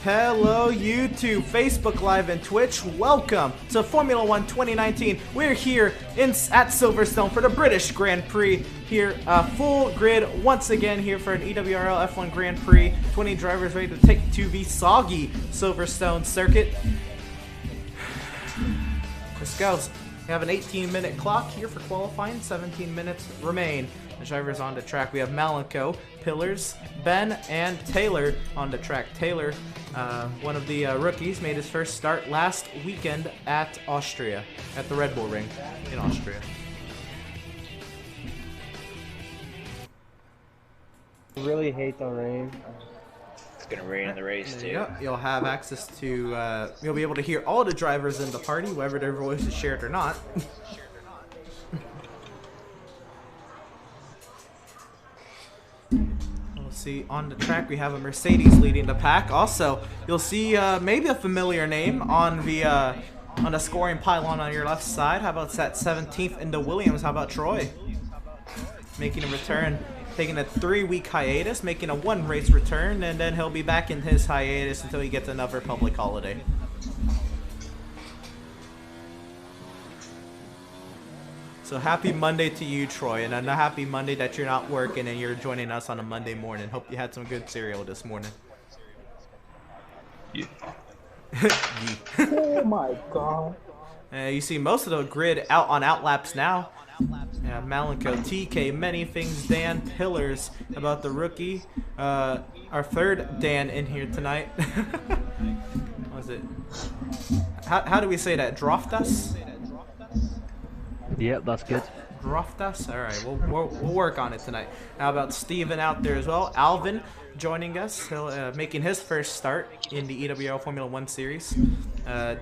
Hello YouTube, Facebook Live, and Twitch. Welcome to Formula One 2019. We're here at Silverstone for the British Grand Prix. Here, full grid once again here for an EWRL F1 Grand Prix. 20 drivers ready to take to the soggy Silverstone circuit. Let's go. We have an 18-minute clock here for qualifying. 17 minutes remain. The drivers on the track. We have Malenko, Pillars, Ben, and Taylor on the track. Taylor, one of the rookies, made his first start last weekend at Austria, at the Red Bull Ring in Austria. I really hate the rain. It's gonna rain in the race too. Yep, you'll have access to, you'll be able to hear all the drivers in the party, whether their voice is shared or not. We'll see on the track we have a Mercedes leading the pack. Also, you'll see maybe a familiar name on the scoring pylon on your left side. How about that 17th in the Williams? How about Troy? Making a return, taking a 3-week hiatus, making a 1-race return, and then he'll be back in his hiatus until he gets another public holiday. So happy Monday to you, Troy, and a happy Monday that you're not working and you're joining us on a Monday morning. Hope you had some good cereal this morning. Yeah. Oh my god. You see most of the grid out on outlaps now. Yeah, Malenko, TK, many things, Dan, Pillars, about the rookie. Our third Dan in here tonight. What was it? How do we say that? Droftas? Yep, that's good. Droftas? Alright, we'll work on it tonight. How about Steven out there as well? Alvin joining us, making his first start in the EWRL Formula 1 series.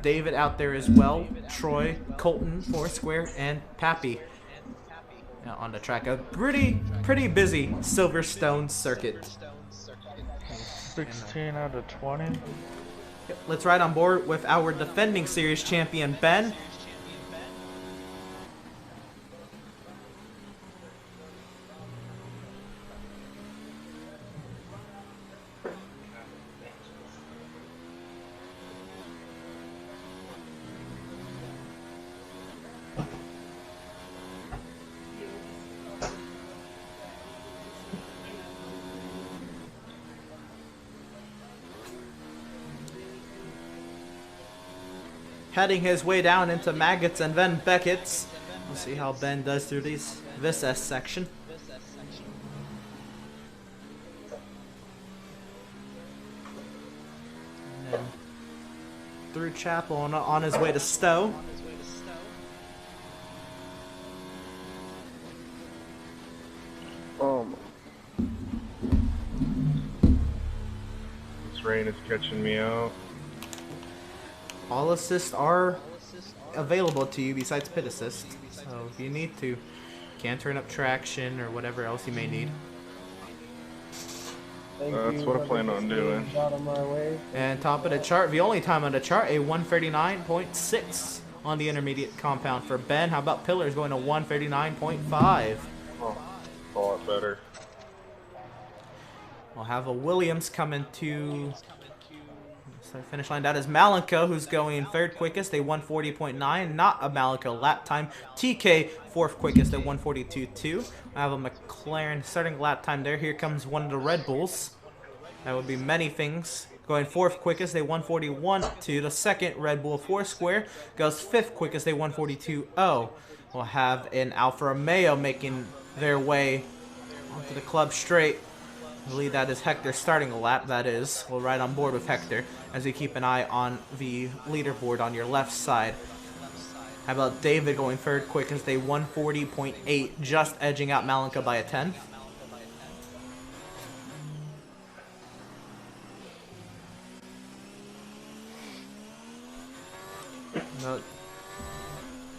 David out there as well. Troy, Colton, Foursquare, and Pappy on the track. A pretty busy Silverstone circuit. 16 out of 20. Let's ride on board with our defending series champion, Ben. Heading his way down into Maggots and then Beckett's. We'll see how Ben does through this S section. And then through Chapel on his way to Stowe. This rain is catching me out. All assists are available to you besides pit assist. So if you need to, can turn up traction or whatever else you may need. That's what I plan on doing. And top of the chart, the only time on the chart, a 139.6 on the intermediate compound for Ben. How about Pillars going to 139.5? Oh, a lot better. We'll have a Williams coming to the finish line. That is Malenko, who's going third quickest, a 140.9. Not a Malenko lap time. TK, fourth quickest at 142.2. I have a McLaren starting lap time there. Here comes one of the Red Bulls. That would be many things. Going fourth quickest, a 141.2. The second Red Bull Foursquare goes fifth quickest, a 142.0. We'll have an Alfa Romeo making their way onto the club straight. I believe that is Hector starting a lap, that is. We'll ride on board with Hector as we keep an eye on the leaderboard on your left side. How about David going third quickest, a 140.8, just edging out Malenko by a 10.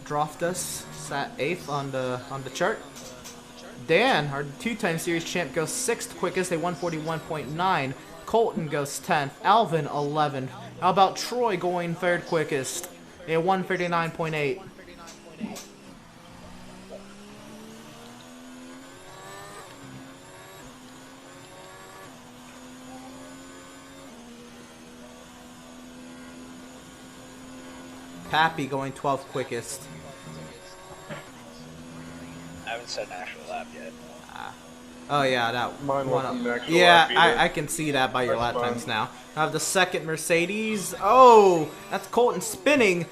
Droftus sat 8th on the chart. Dan, our two-time series champ, goes 6th quickest, a 141.9. Colton goes 10th. Alvin, 11th. How about Troy going 3rd quickest, a 139.8. Pappy going 12th quickest. I haven't set an actual lap yet. Oh yeah, that Mine one. wasn't an actual Yeah, lap either. I can see that by your lap That's fine. times now. I have the second Mercedes. Oh, that's Colton spinning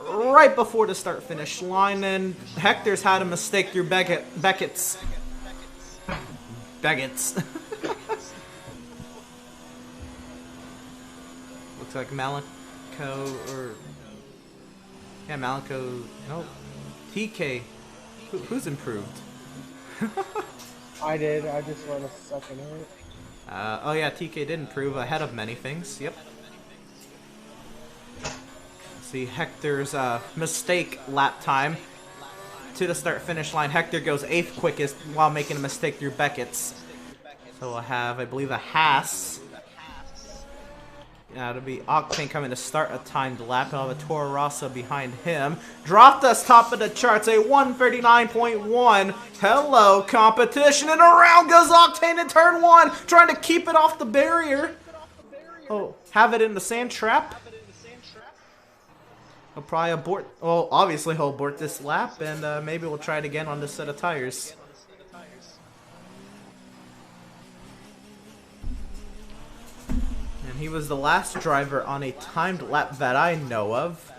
right before the start finish line, and Hector's had a mistake through Beckett's. Looks like Malenko or yeah, Malenko. No, TK. Who's improved? I did. I just went a second hit. Oh yeah, TK did improve ahead of many things. Yep. See Hector's mistake lap time to the start finish line. Hector goes 8th quickest while making a mistake through Beckett's. So we'll have, I believe, a Haas. It'll be Octane coming to start a timed lap. He'll have a Toro Rosso behind him. Dropped us top of the charts, a 139.1. Hello, competition, and around goes Octane in turn 1, trying to keep it off the barrier. Oh, have it in the sand trap. He'll probably abort. Well, obviously he'll abort this lap, and maybe we'll try it again on this set of tires. And he was the last driver on a timed lap that I know of.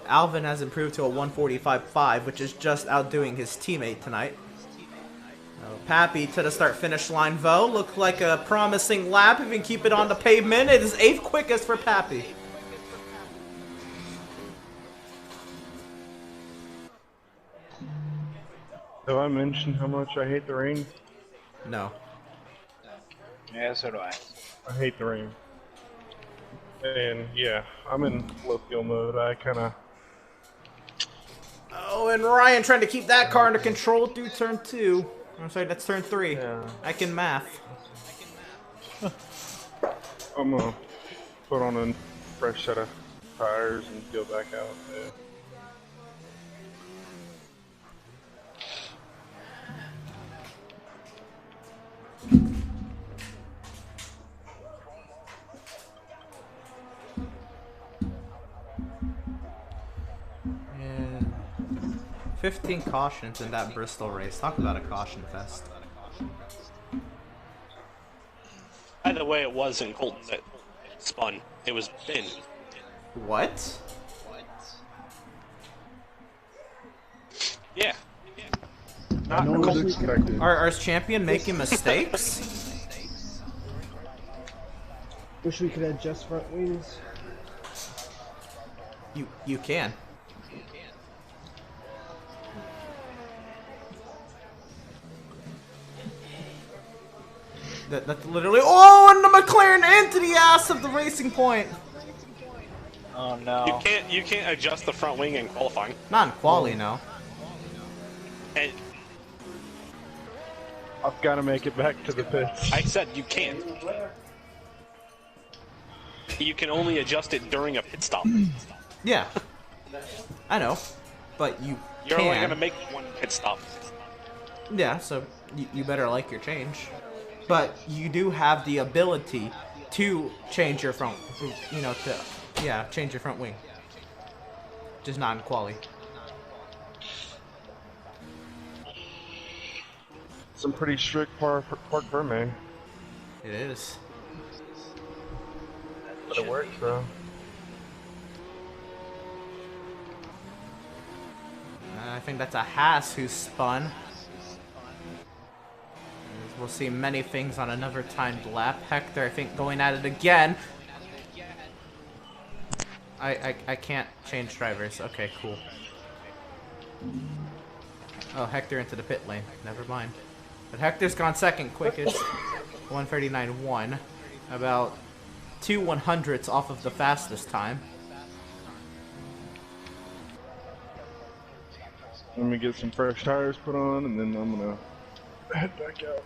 Alvin has improved to a 145.5, which is just outdoing his teammate tonight. Pappy to the start finish line though. Looked like a promising lap. If you can keep it on the pavement, it is 8th quickest for Pappy. Have I mentioned how much I hate the rain? No. Yeah, so do I. I hate the rain. And yeah, I'm in low fuel mode. I kind of. Oh, and Ryan trying to keep that car under control through turn 2. I'm sorry, that's turn 3. Yeah. I can math. I'm gonna put on a fresh set of tires and go back out. Yeah. And 15 cautions in that Bristol race. Talk about a caution fest. By the way, it wasn't Colton that spun. It was Ben. What? Yeah. Not as expected. Are champion making mistakes? Wish we could adjust front wings. You can. That's literally. Oh, and the McLaren into the ass of the Racing Point. Oh no. You can't adjust the front wing in qualifying. Not in quali, no. And I've got to make it back to the pits. I said you can't. You can only adjust it during a pit stop. Yeah, I know, but you You're can. only gonna make one pit stop. Yeah, so you better like your change. But you do have the ability to change your front, you know, change your front wing. Just not in quali. Some pretty strict park permit. It is. But it works, bro. I think that's a Haas who spun. We'll see many things on another timed lap. Hector, I think, going at it again. I can't change drivers. Okay, cool. Oh, Hector into the pit lane. Never mind. But Hector's gone second quickest. 139.1. About 2 100ths off of the fastest time. Let me get some fresh tires put on, and then I'm gonna head back out.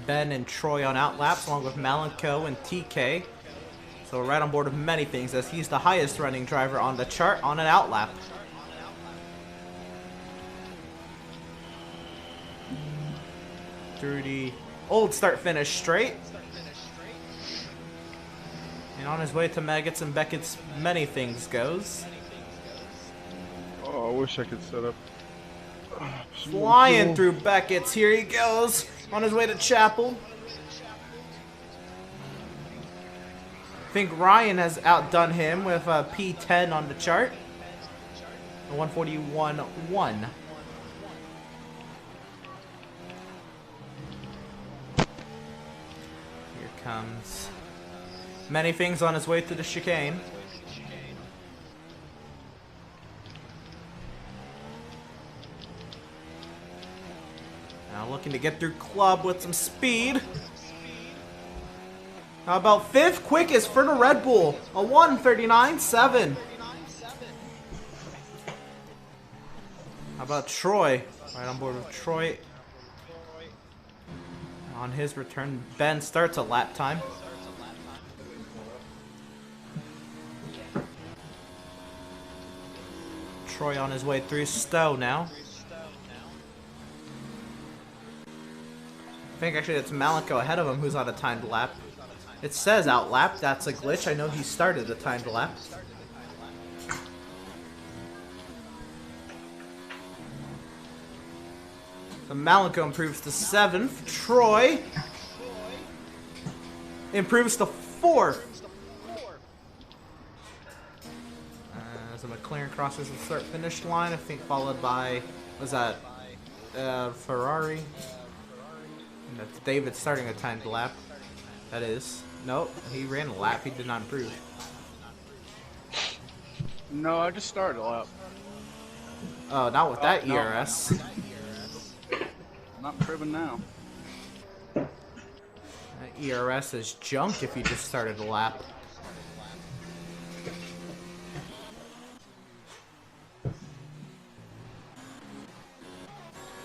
Ben and Troy on outlaps, along with Malenko and TK. So we're right on board with many things, as he's the highest running driver on the chart on an outlap. Through the old start finish straight. And on his way to Maggots and Beckett's many things goes. I wish I could set up. Flying through Beckett's. Here he goes on his way to Chapel. I think Ryan has outdone him with a P10 on the chart. A 141.1. Here comes Many Things on his way to the chicane. Now looking to get through Club with some speed. How about fifth quickest for the Red Bull? A 1:39.7. How about Troy? Right on board with Troy. On his return, Ben starts a lap time. Troy on his way through Stowe now. I think actually it's Malenko ahead of him who's on a timed lap. It says outlap, that's a glitch. I know he started a timed lap. So Malenko improves to 7th. Troy improves to 4th. As the McLaren crosses the start-finish line, I think followed by, was that Ferrari? And that's David starting a timed lap. That is. Nope, he ran a lap. He did not improve. No, I just started a lap. Oh, not with that no. ERS. I'm not improving now. That ERS is junk if you just started a lap.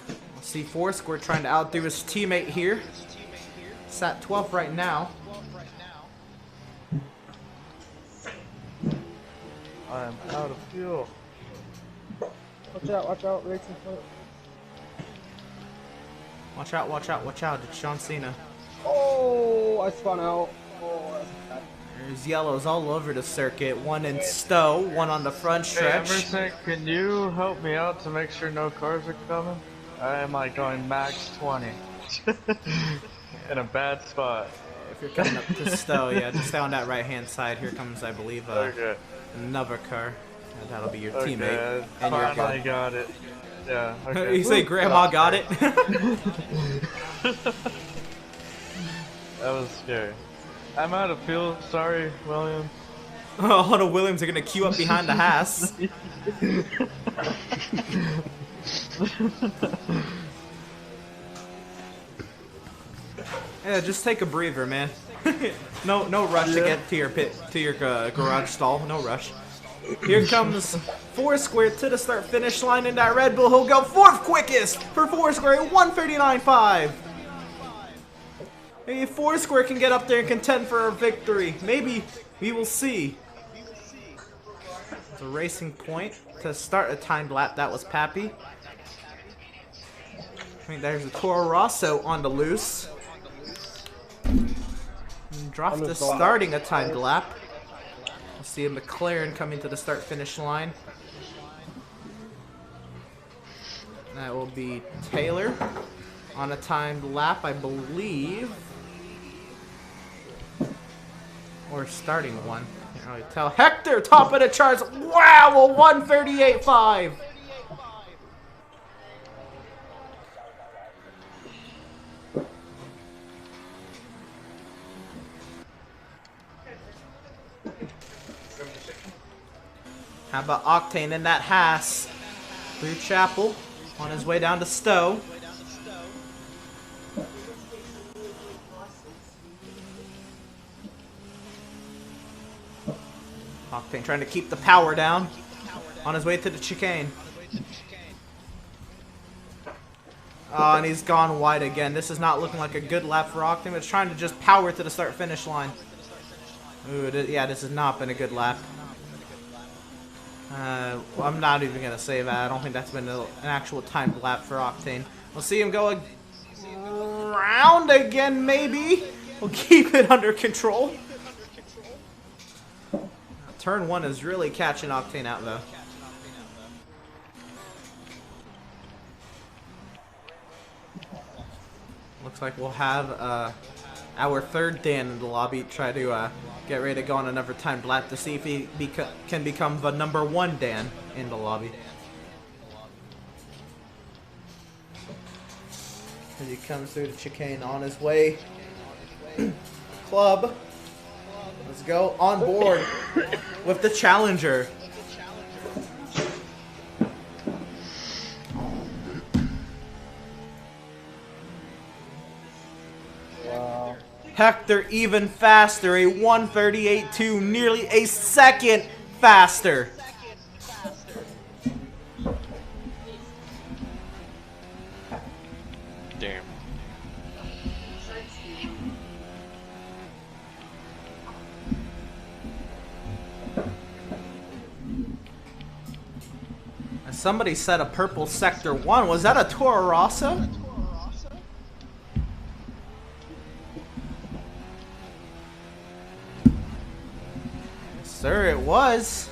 We'll see Foursquare trying to outdo his teammate here. It's at 12th right now. I am out of fuel. Watch out, racing foot. Watch out, watch out, watch out. It's John Cena. Oh, I spun out. Oh, that's bad. There's yellows all over the circuit. One in Stowe, one on the front Hey, stretch. Emerson, can you help me out to make sure no cars are coming? I am like going max 20. In a bad spot. If you're coming up to Stowe, yeah, just stay on that right-hand side. Here comes, I believe, Okay. another car. And that'll be your Okay, teammate. I And you're finally good. got it. Yeah, okay. You say Grandma got it? That was scary. I'm out of fuel, sorry, William. All the Williams are gonna queue up behind the Haas. Yeah, just take a breather, man. no rush to get to your garage stall. No rush. Here comes Foursquare to the start-finish line in that Red Bull. He'll go 4th quickest for Foursquare, 1:39.5. Maybe Foursquare can get up there and contend for a victory. Maybe we will see. It's a racing point to start a timed lap. That was Pappy. I think there's a Toro Rosso on the loose. Droft is starting a timed lap. We'll see a McLaren coming to the start-finish line. That will be Taylor on a timed lap, I believe. Or starting one. Can't really tell. Hector, top of the charts. Wow, a 1:38.5. How about Octane in that Haas through Chapel on his way down to Stowe. Octane trying to keep the power down on his way to the chicane. Oh, and he's gone wide again. This is not looking like a good lap for Octane, but it's trying to just power to the start-finish line. Ooh, yeah, this has not been a good lap. I'm not even going to say that. I don't think that's been an actual timed lap for Octane. We'll see him go around again, maybe. We'll keep it under control. Turn 1 is really catching Octane out, though. Looks like we'll have our third Dan in the lobby try to get ready to go on another timed lap to see if he can become the #1 Dan in the lobby. As he comes through the chicane on his way. Club. Let's go on board with the Challenger. Wow. Hector even faster, a 138.2, nearly a second faster. Damn. Somebody said a purple sector 1. Was that a Toro Rosso? Sir, it was.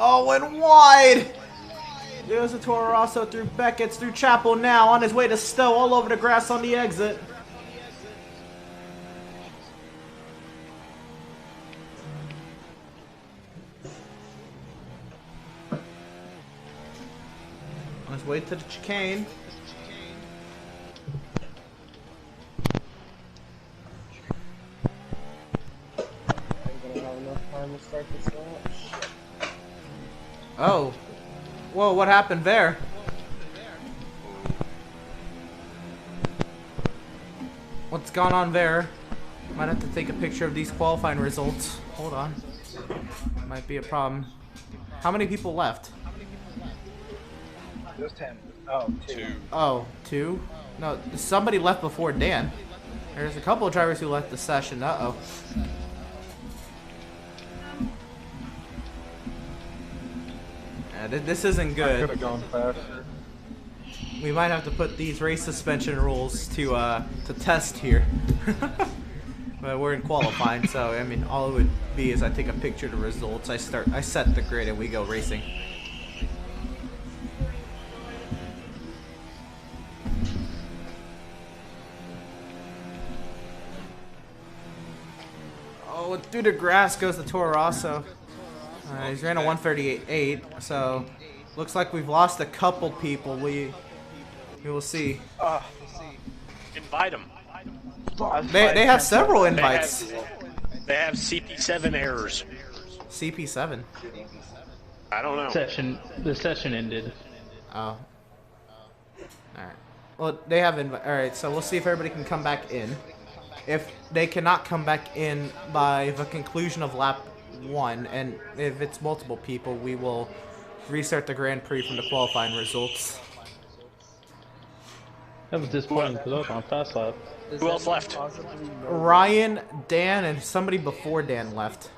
Oh, and wide! There's a Toro Rosso through Beckett's, through Chapel now, on his way to Stowe, all over the grass on the exit. On his way to the chicane. I'm gonna have enough time to start this match. Oh. Whoa, what happened there? What's gone on there? Might have to take a picture of these qualifying results. Hold on. Might be a problem. How many people left? Just him. Oh, two. Oh, 2? No, somebody left before Dan. There's a couple of drivers who left the session. Uh-oh. This isn't I good. could have gone faster. We might have to put these race suspension rules to test here. But we're in qualifying, so I mean, all it would be is I take a picture of the results. I set the grid, and we go racing. Oh, through the grass goes the Toro Rosso. He's ran a 138.8, so looks like we've lost a couple people. We will see. Invite them. They have several invites. They have CP7 errors. CP7. I don't know. The session ended. Oh. Alright. Well, they have Alright, so we'll see if everybody can come back in. If they cannot come back in by the conclusion of lap 1, and if it's multiple people, we will restart the Grand Prix from the qualifying results. That was disappointing because I was on fast lap. Who else left? Ryan, Dan, and somebody before Dan left.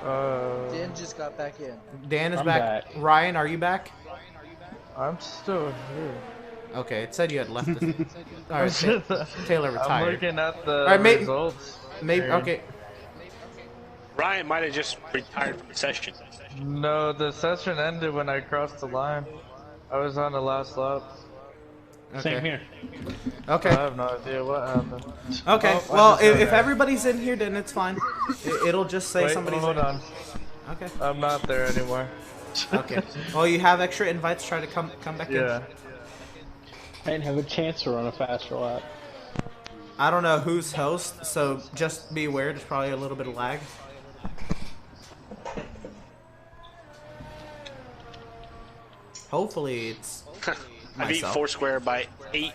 Dan just got back in. Dan is I'm back. back. Ryan, are you back? I'm still here. Okay, it said you had left. Alright, Taylor retired. I'm looking at the Alright, results. Maybe, okay. Ryan might have just retired from the session. No, the session ended when I crossed the line. I was on the last lap. Same here. Okay. I have no idea what happened. Okay, Oh, I well, just got if there. everybody's in here, then it's fine. It'll just say Wait, somebody's hold in. on. Okay. I'm not there anymore. Okay. Well, you have extra invites. Try to come back Yeah. I didn't have a chance to run a faster lap. in. I don't know who's host, so just be aware. There's probably a little bit of lag. Hopefully, it's I beat myself. Foursquare by 8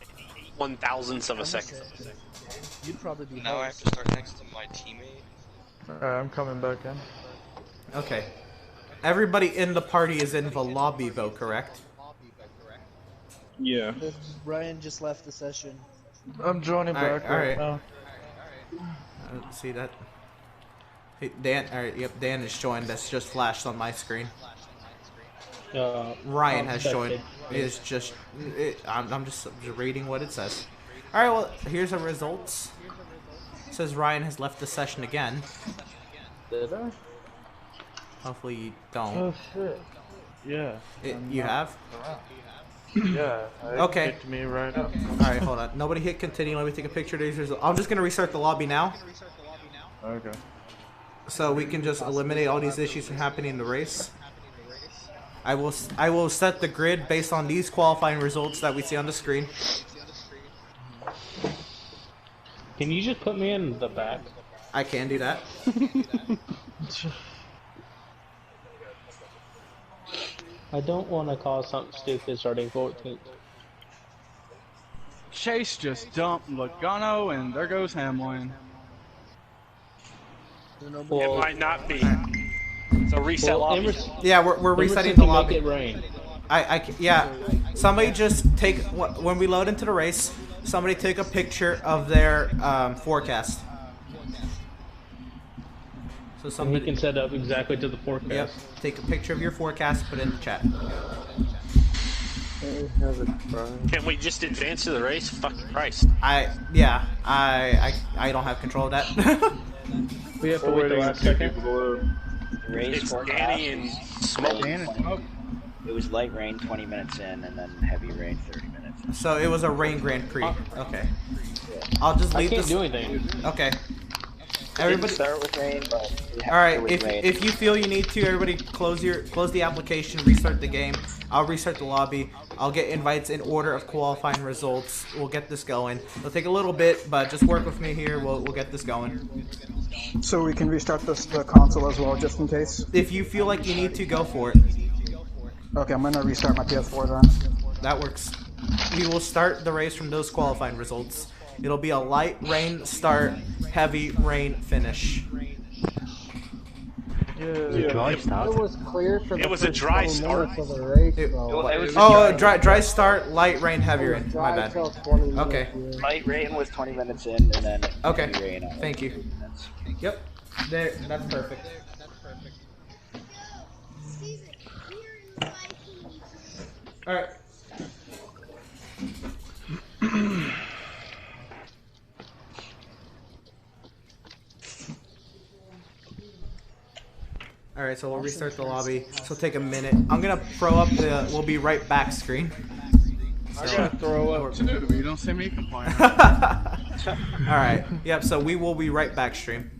1,000ths of a second. You'd probably be Now I have to start next to my teammate. Alright, I'm coming back in. Okay. Everybody in the party is in the lobby, though, correct? Yeah. Ryan just left the session. I'm joining Alright, back right now. I don't see that. Hey, Dan. Alright, yep, Dan is joined. That's just flashed on my screen. Ryan has unexpected. joined. It's just, I'm just reading what it says. All right, well, here's the results. It says Ryan has left the session again. Did I? Hopefully you don't. Oh shit. Yeah. You have? Yeah. It Okay. kicked me right up. All right, hold on. Nobody hit continue. Let me take a picture of these results. I'm just gonna restart the lobby now, Okay. so we can just eliminate all these issues from happening in the race. I will set the grid based on these qualifying results that we see on the screen. Can you just put me in the back? I can do that. I don't want to cause something stupid starting 14th. Chase just dumped Logano, and there goes Hamlin. It might not be. So reset lobby. Yeah, we're resetting the lobby. Make it rain. Yeah. Somebody just take when we load into the race. Somebody take a picture of their forecast. So And somebody he can set up exactly to the forecast. Yep. Take a picture of your forecast. Put it in the chat. Can't we just advance to the race? Fucking Christ. I don't have control of that. We have to wait the last second. Race It's forecast Danny and was Smoke. light rain. It was light rain 20 minutes in, and then heavy rain 30 minutes. So it was a rain Grand Prix. Okay. I'll just I leave can't this. do anything. Okay. Everybody Everybody. start with rain, but All right. If you feel you need to, everybody close the application, restart the game. I'll restart the lobby. I'll get invites in order of qualifying results. We'll get this going. It'll take a little bit, but just work with me here. We'll get this going. So we can restart the console as well, just in case? If you feel like you need to, go for it. Okay, I'm gonna restart my PS4 then. That works. We will start the race from those qualifying results. It'll be a light rain start, heavy rain finish. It was clear for the It was a first dry 20 start. minutes of the race, though. Dry start, light rain, heavy rain. My Dry bad. till 20 minutes, Okay. yeah. light rain was 20 minutes in, and then Okay. heavy rain. at Thank you. 30 minutes. Yep. There. That's perfect. All right. All right, so we'll restart the lobby. So take a minute. I'm gonna throw up the "we'll be right back" screen. I gotta throw up too. You don't see me complaining. All right. Yep. So we will be right back stream.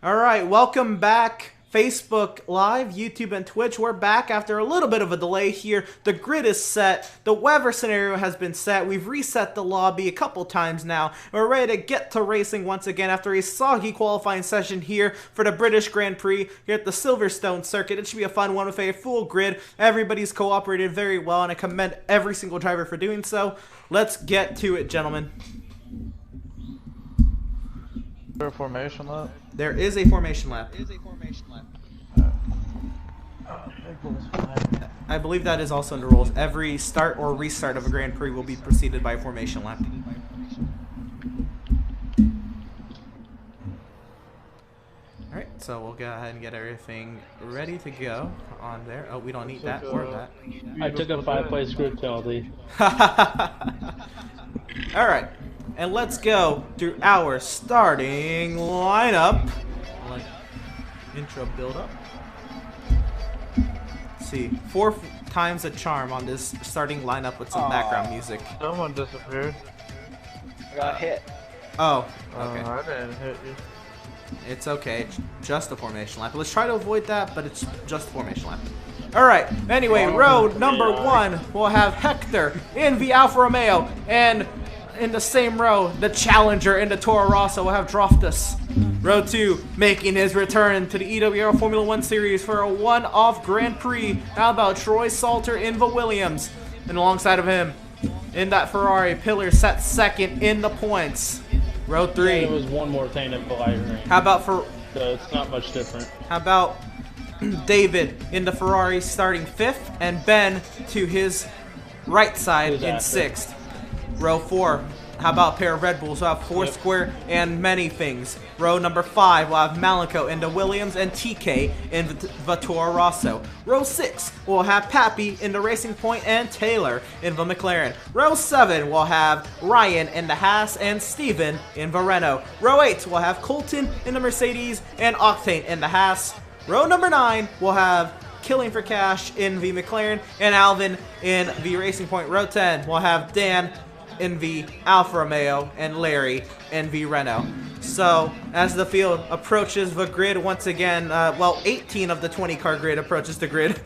All right, welcome back. Facebook Live, YouTube, and Twitch. We're back after a little bit of a delay here. The grid is set. The weather scenario has been set. We've reset the lobby a couple times now. We're ready to get to racing once again after a soggy qualifying session here for the British Grand Prix here at the Silverstone circuit. It should be a fun one with a full grid. Everybody's cooperated very well, and I commend every single driver for doing so. Let's get to it, gentlemen. Is there a formation lap? There is a formation lap. I believe that is also in the rules. Every start or restart of a Grand Prix will be preceded by a formation lap. Alright, so we'll go ahead and get everything ready to go on there. Oh, we don't need that or that. I took a 5-place grid penalty. Alright, and let's go through our starting lineup. Intro build up. Let's see, 4 times a charm on this starting lineup with some background music. Someone disappeared. I got hit. Oh, okay. I didn't hit you. It's okay, it's just a formation lap. Let's try to avoid that, but it's just a formation lap. Alright, anyway, row number 1, we'll have Hector in the Alfa Romeo, and in the same row, the Challenger in the Toro Rosso will have Droftus. Row 2, making his return to the EWRL Formula 1 Series for a one-off Grand Prix. How about Troy Salter in the Williams? And alongside of him, in that Ferrari, Pillar set second in the points. Row 3. Yeah, there was one more thing at the light range. How about for? So it's not much different. How about David in the Ferrari starting 5th, and Ben to his right side in 6th. Row 4. How about a pair of Red Bulls? We'll have Foursquare and many things. Row number 5, we'll have Malenko in the Williams and TK in the Toro Rosso. Row 6, we'll have Pappy in the Racing Point and Taylor in the McLaren. Row 7, we'll have Ryan in the Haas and Steven in the Renault. Row 8, we'll have Colton in the Mercedes and Octane in the Haas. Row number 9, we'll have Killing for Cash in the McLaren and Alvin in the Racing Point. Row 10, we'll have Dan in the Alfa Romeo and Larry in the Renault. So as the field approaches the grid once again, well, 18 of the 20 car grid approaches the grid.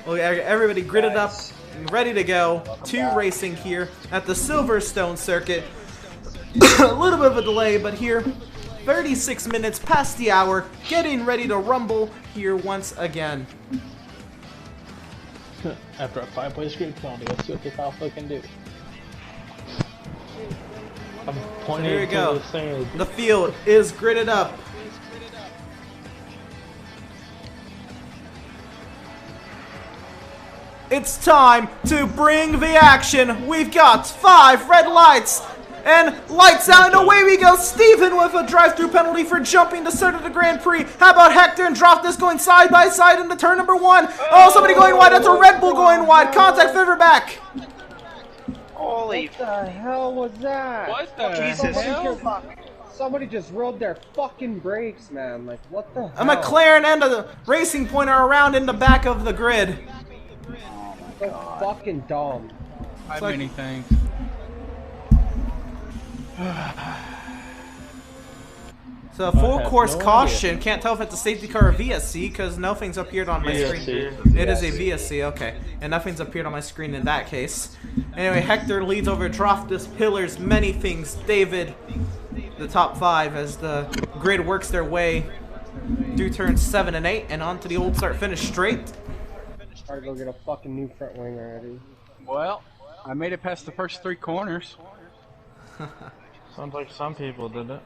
Well, everybody gridded up, ready to go to racing here at the Silverstone circuit. A little bit of a delay, but here 36 minutes past the hour, getting ready to rumble here once again. After a 5-place grid penalty, let's see what this Alpha can do. I'm pointing Here we go. the thing. The field is gridded up. It's time to bring the action. We've got 5 red lights. And lights out, and away we go. Steven with a drive-through penalty for jumping the start of the Grand Prix. How about Hector and Droftus going side by side into turn number 1? Oh, somebody going wide. That's a Red Bull going wide. Contact favor back. Holy What the hell was that? What the Jesus. hell? Somebody just rolled their fucking brakes, man. Like, what the hell? A McLaren and a Racing Point are around in the back of the grid. So fucking dumb. How like- many things? So full have course no caution. Can't tell if it's a safety car or VSC because nothing's appeared on my screen. VSC. It is a VSC, okay. And nothing's appeared on my screen in that case. Anyway, Hector leads over Droftus, Pillars, many things. David, the top 5 as the grid works their way through turns 7 and 8 and onto the old start finish straight. Gotta go get a fucking new front wing already. Well, I made it past the first 3 corners. Sounds like some people did it.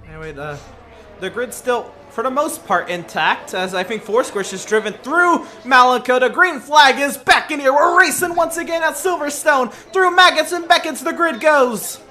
Anyway, the grid's still, for the most part, intact, as I think Foursquare's just driven through Malenko. The green flag is back in here. We're racing once again at Silverstone. Through Maggots and Beckett's, the grid goes.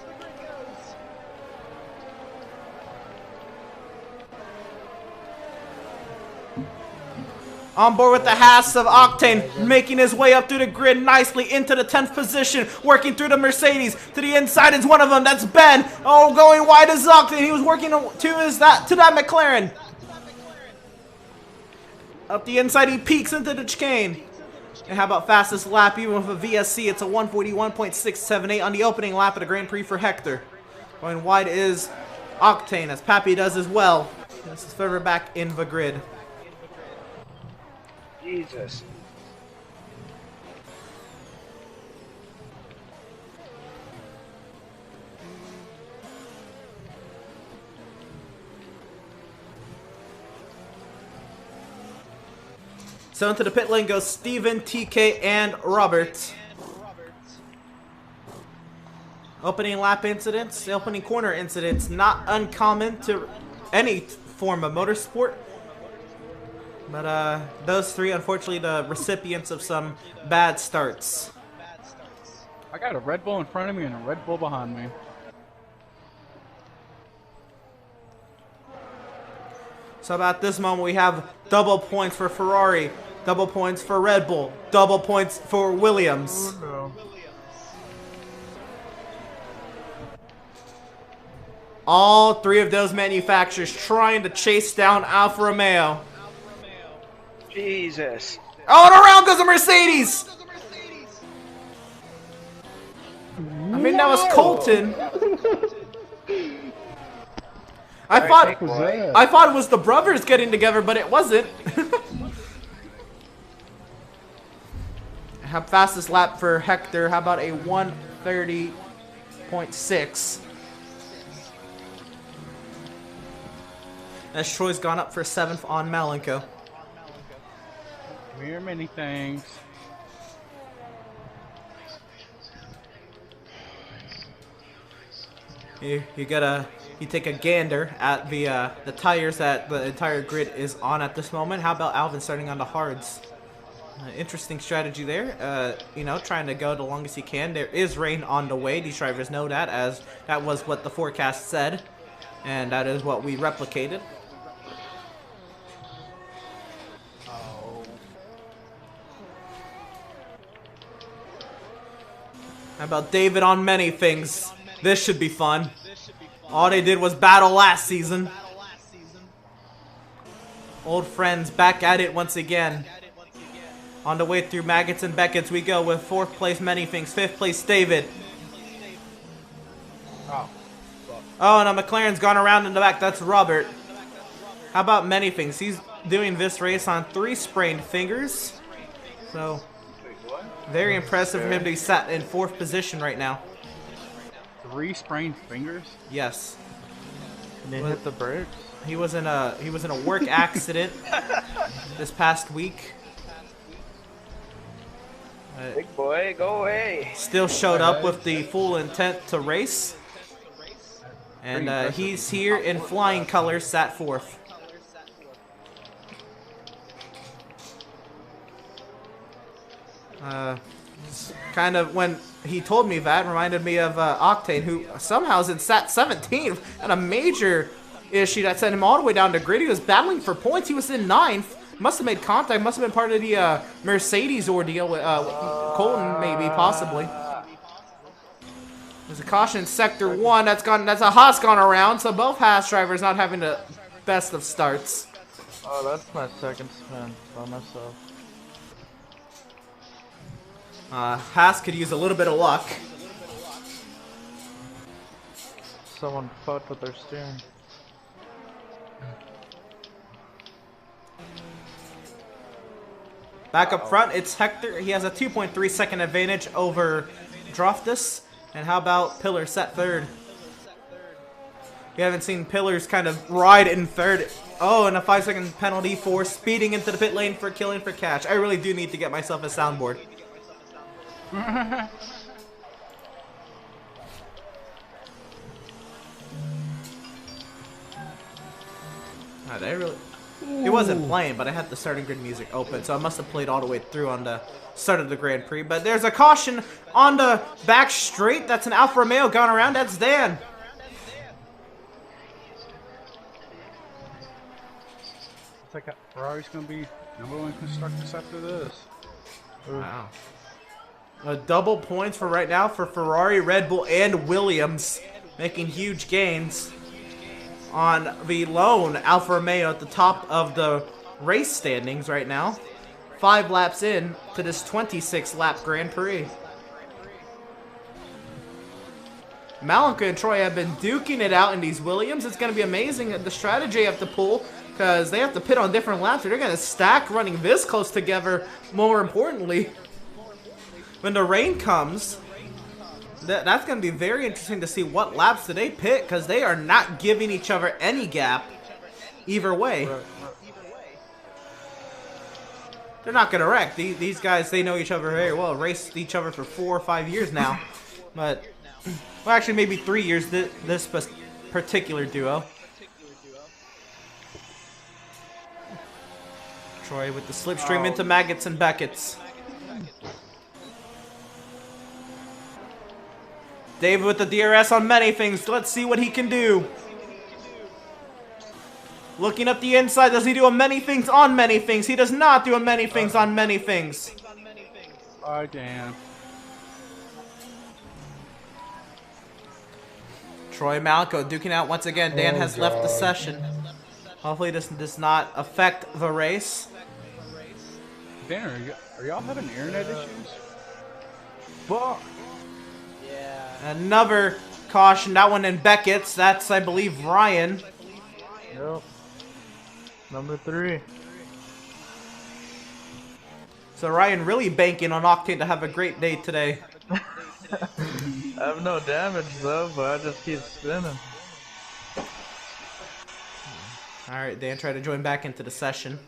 On board with the Haas of Octane, making his way up through the grid nicely into the 10th position, working through the Mercedes. To the inside is one of them, that's Ben. Oh, going wide is Octane. He was working to that McLaren. Up the inside, he peeks into the chicane. And how about fastest lap, even with a VSC, it's a 141.678 on the opening lap of the Grand Prix for Hector. Going wide is Octane, as Pappy does as well. This is further back in the grid. Jesus. So into the pit lane goes Steven, TK, and Robert. Opening lap incidents, opening corner incidents, not uncommon to any form of motorsport. But those three, unfortunately, the recipients of some bad starts. I got a Red Bull in front of me and a Red Bull behind me. So about this moment, we have double points for Ferrari, double points for Red Bull, double points for Williams. Oh, no. All three of those manufacturers trying to chase down Alfa Romeo. Jesus. Oh, and around goes the Mercedes! I mean, that was Colton. I thought it was the brothers getting together, but it wasn't. How fastest lap for Hector? How about a 1:30.6? As Troy's gone up for 7th on Malenko. We're many things. You take a gander at the tires that the entire grid is on at this moment. How about Alvin starting on the hards? Interesting strategy there. You know, trying to go the longest he can. There is rain on the way. These drivers know that, as that was what the forecast said, and that is what we replicated. How about David on many things? This should be fun. All they did was battle last season. Old friends back at it once again. On the way through Maggots and Beckett's we go with 4th place Many Things, 5th place David. Oh, and a McLaren's gone around in the back. That's Robert. How about Many Things? He's doing this race on 3 sprained fingers. So, very impressive for him to be sat in 4th position right now. 3 sprained fingers? Yes. Can you hit the brakes? He was in a work accident this past week. Big boy, go away. Still showed up with the full intent to race. And he's here in flying colors, sat 4th. Kind of, when he told me that, reminded me of Octane, who somehow is in sat 17 and a major issue that sent him all the way down to grid. He was battling for points. He was in 9th. Must have made contact. Must have been part of the Mercedes ordeal with Colton, maybe, possibly. There's a caution in sector 1. That's a Haas gone around. So both Haas drivers not having the best of starts. Oh, that's my second spin by myself. Haas could use a little bit of luck. Someone fucked with their steering. Back up front, it's Hector. He has a 2.3 second advantage over Droftus. And how about Pillar set 3rd? We haven't seen Pillars kind of ride in 3rd. Oh, and a 5-second penalty for speeding into the pit lane for killing for cash. I really do need to get myself a soundboard. It wasn't playing, but I had the starting grid music open, so I must have played all the way through on the start of the Grand Prix. But there's a caution on the back straight. That's an Alfa Romeo gone around. That's Dan. It's like Ferrari's gonna be #1 constructors after this. Wow. Double points for right now for Ferrari, Red Bull, and Williams, making huge gains on the lone Alfa Romeo at the top of the race standings right now. 5 laps in to this 26 lap Grand Prix. Malenka and Troy have been duking it out in these Williams. It's going to be amazing the strategy they have to pull because they have to pit on different laps. They're going to stack running this close together, more importantly. When the rain comes, that's going to be very interesting to see what laps do they pit because they are not giving each other any gap either way. They're not going to wreck. These guys, they know each other very well. Raced each other for 4 or 5 years now. But, well, actually maybe 3 years, this particular duo. Troy with the slipstream into Maggots and Beckett's. David with the DRS on many things. Let's see what he can do. Looking up the inside, does he do a many things on many things? He does not do a many things on many things. Oh, damn. Troy Malco duking out once again. Dan has left the session. Hopefully this does not affect the race. Dan, are y'all having internet issues? Fuck. Yeah. Another caution. That one in Beckett's. That's, I believe, Ryan. Yep. Number 3. So Ryan really banking on Octane to have a great day today. I have no damage though, but I just keep spinning. Alright, Dan, try to join back into the session.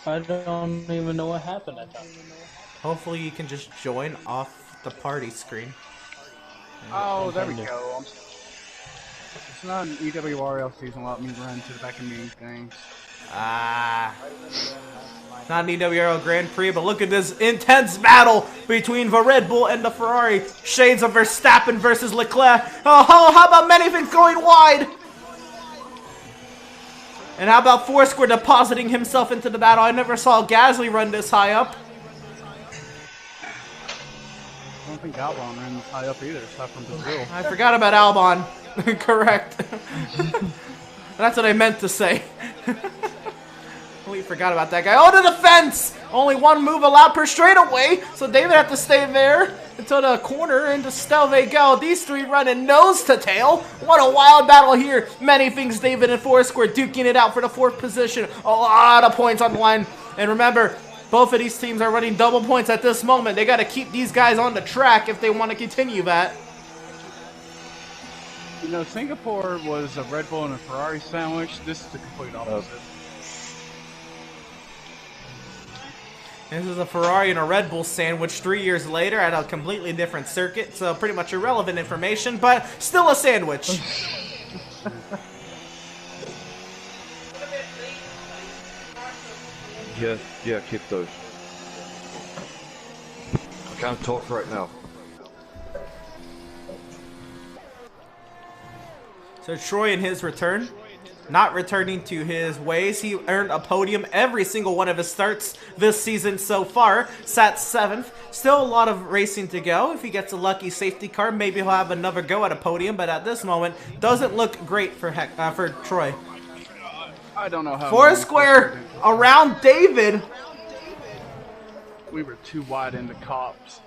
I don't even know what happened at that. Hopefully you can just join off the party screen. Oh, there we go. It's not an EWRL season. Let me run to the back of me things. Not an EWRL Grand Prix, but look at this intense battle between the Red Bull and the Ferrari. Shades of Verstappen versus Leclerc. Oh, how about many things going wide? And how about Foursquare depositing himself into the battle? I never saw Gasly run this high up. I don't think Albon ran this high up either, aside from Brazil. I forgot about Albon. Correct. That's what I meant to say. We forgot about that guy. Oh, to the fence! Only one move allowed per straightaway, so David had to stay there until the corner, and still they go. These three running nose to tail. What a wild battle here. Many things David and Foursquare duking it out for the 4th position. A lot of points on the line. And remember, both of these teams are running double points at this moment. They got to keep these guys on the track if they want to continue that. You know, Singapore was a Red Bull and a Ferrari sandwich. This is the complete opposite. This is a Ferrari and a Red Bull sandwich 3 years later at a completely different circuit, so pretty much irrelevant information, but still a sandwich. Yeah, keep those. I can't talk right now. So Troy in his return, not returning to his ways. He earned a podium every single one of his starts this season so far. Sat 7th. Still a lot of racing to go. If he gets a lucky safety car, maybe he'll have another go at a podium. But at this moment, doesn't look great for Troy. I don't know how. Foursquare around David. We were too wide in the cops.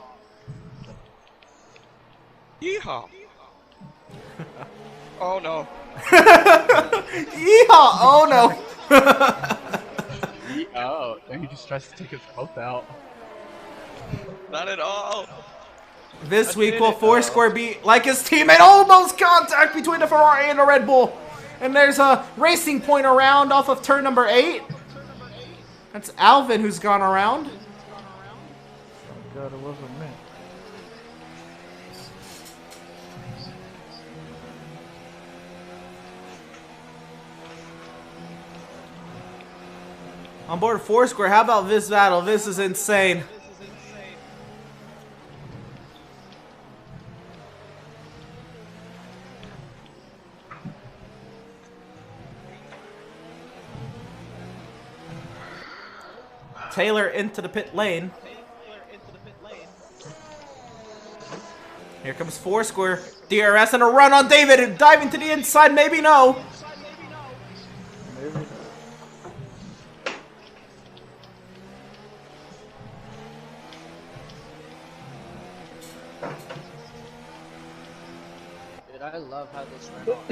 Yeehaw! Oh no. Yeehaw! Oh no! Oh, and he just tries to take us both out. Not at all. This week will Foursquare be like his teammate? Almost contact between the Ferrari and the Red Bull. And there's a racing point around off of turn number 8. That's Alvin who's gone around. Oh God, it wasn't me. On board Foursquare, how about this battle? This is insane. Taylor into the pit lane. Here comes Foursquare. DRS and a run on David. Diving to the inside, maybe no. Maybe. I love how this ran off.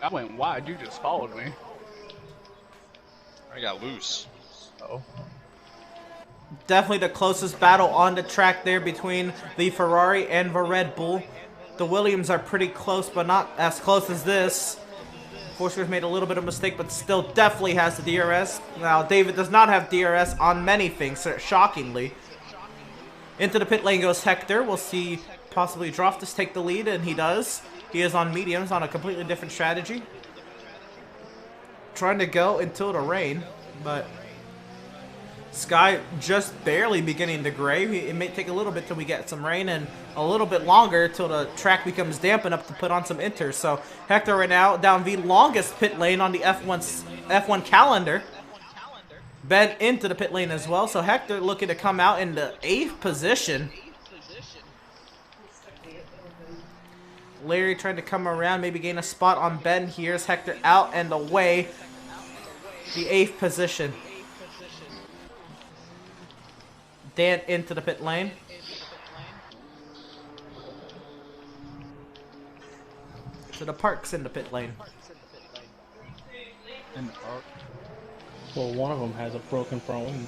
I went wide, you just followed me. I got loose. Oh. Definitely the closest battle on the track there between the Ferrari and the Red Bull. The Williams are pretty close, but not as close as this. Foursquare's made a little bit of mistake, but still definitely has the DRS. Now, David does not have DRS on many things, shockingly. Into the pit lane goes Hector. We'll see possibly Droftus take the lead, and he does. He is on mediums on a completely different strategy. Trying to go until the rain, but sky just barely beginning to gray. It may take a little bit till we get some rain and a little bit longer till the track becomes damp enough to put on some inters. So Hector right now down the longest pit lane on the F1 calendar. Ben into the pit lane as well. So Hector looking to come out in the 8th position. Larry trying to come around, maybe gain a spot on Ben here. As Hector out and away. The 8th position. Dan into the pit lane. So the Park's in the pit lane. In the park. Well, one of them has a broken front wing.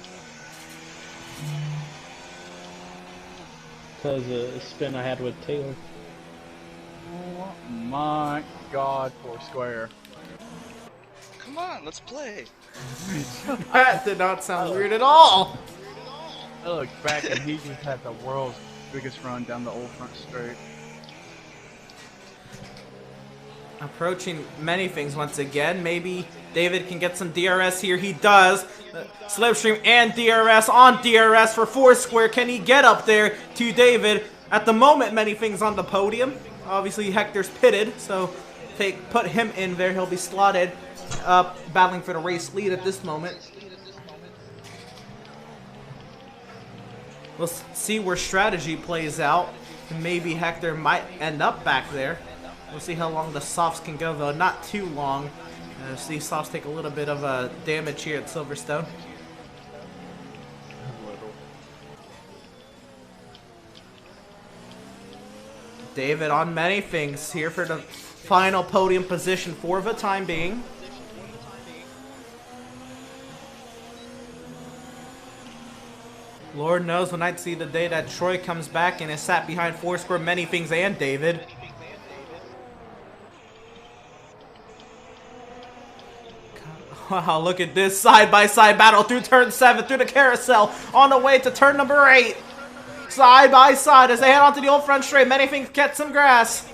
Because of the spin I had with Taylor. Oh my god, Foursquare. Come on, let's play. That did not sound weird at all. I looked back and he just had the world's biggest run down the old front straight. Approaching many things once again. Maybe David can get some DRS here. He does. Slipstream and DRS on DRS for Foursquare. Can he get up there to David? At the moment, many things on the podium. Obviously, Hector's pitted, so put him in there. He'll be slotted up, battling for the race lead at this moment. We'll see where strategy plays out. Maybe Hector might end up back there. We'll see how long the softs can go, though. Not too long. See softs take a little bit of damage here at Silverstone. David on many things here for the final podium position for the time being. Lord knows when I'd see the day that Troy comes back and is sat behind Foursquare, many things, and David. Wow, look at this side-by-side battle through turn 7, through the carousel, on the way to turn number 8. Side-by-side as they head onto the old front straight. Many things get some grass.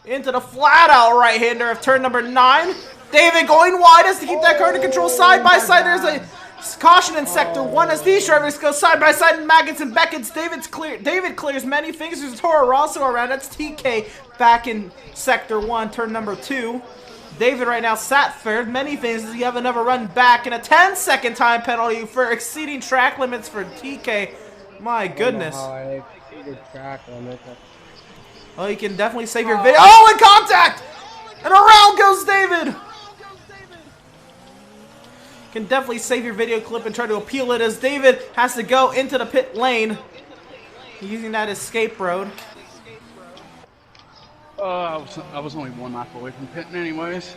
Into the flat-out right-hander of turn number 9. David going wide as to keep that car under control. Side-by-side, there's a caution in sector 1 as these drivers go side-by-side in Maggots and Beckett's. David clears many things. There's Toro Rosso around. That's TK back in sector 1, turn number 2. David right now sat third. Many things as you have another run back and a 10-second time penalty for exceeding track limits for TK. My goodness. I exceeded track limits. Oh, you can definitely save your video. Oh, in contact! And around goes David! Can definitely save your video clip and try to appeal it as David has to go into the pit lane using that escape road. I was only one lap away from pitting anyways.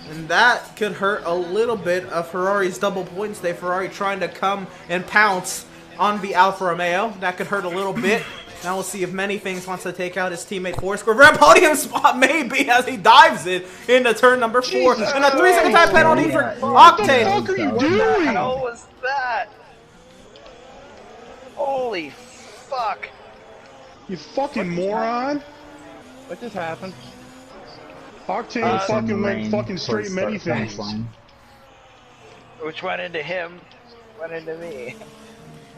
And that could hurt a little bit of Ferrari's double points day. Ferrari trying to come and pounce on the Alfa Romeo. That could hurt a little bit. Now we'll see if Many Things wants to take out his teammate Foursquare. For a podium spot, maybe, as he dives it into turn number 4. Jesus, and a 3-second time penalty for Octane. What the fuck are you doing? What the hell was that? Holy fuck. You fucking moron! What just happened? Octane fucking went fucking straight Many Things. Which went into him, went into me.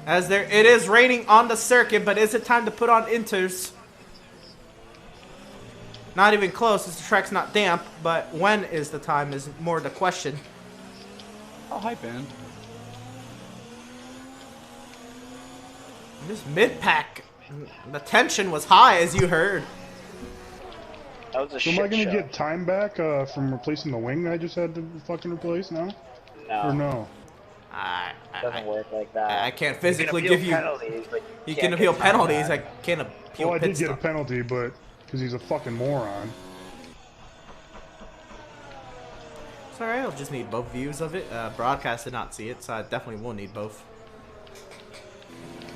As it is raining on the circuit, but is it time to put on inters? Not even close, as the track's not damp, but when is the time is more the question. Oh, hi, Ben. This mid-pack, the tension was high, as you heard. That was a So shit am I gonna show. get time back from replacing the wing I just had to fucking replace now? No. Or no? It doesn't work like that. I can't physically you can give appeal you. penalties, but You can't can appeal get time penalties. I back. can't appeal Well, I pit did get a stop. penalty, but because he's a fucking moron. It's alright, I'll just need both views of it. Broadcast did not see it, so I definitely will need both.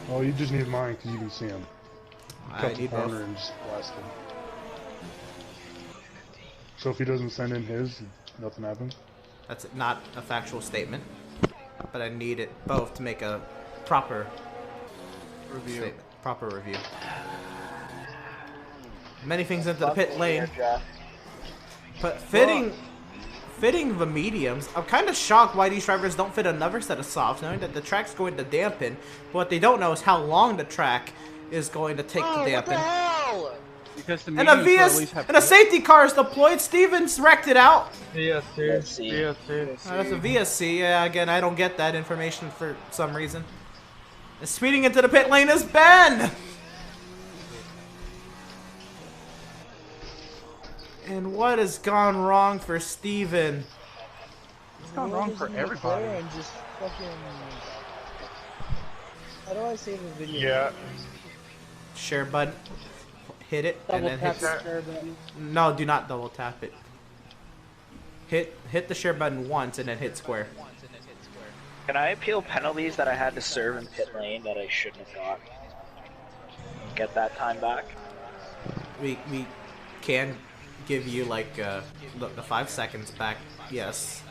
Oh, you just need mine because you can see him. I Cut the need corner both. and just blast him. So if he doesn't send in his, nothing happens? That's not a factual statement, but I need it both to make a proper Review. statement, proper review. Many things into the pit lane, but fitting the mediums. I'm kind of shocked why these drivers don't fit another set of softs, knowing that the track's going to dampen. But what they don't know is how long the track is going to take to dampen. Because the And a mediums will at VS least have and a safety car is deployed. Stevens wrecked it out. VSC. That's a VSC. Yeah, again, I don't get that information for some reason. And speeding into the pit lane is Ben. And what has gone wrong for Steven? It's gone wrong for everybody. And just fucking... How do I save a video? Yeah. Share button. Hit it and then hit. the share button. No, do not double tap it. Hit the share button once and then hit square. Can I appeal penalties that I had to serve in pit lane that I shouldn't have got? Get that time back? We can give you like the 5 seconds back. Yes.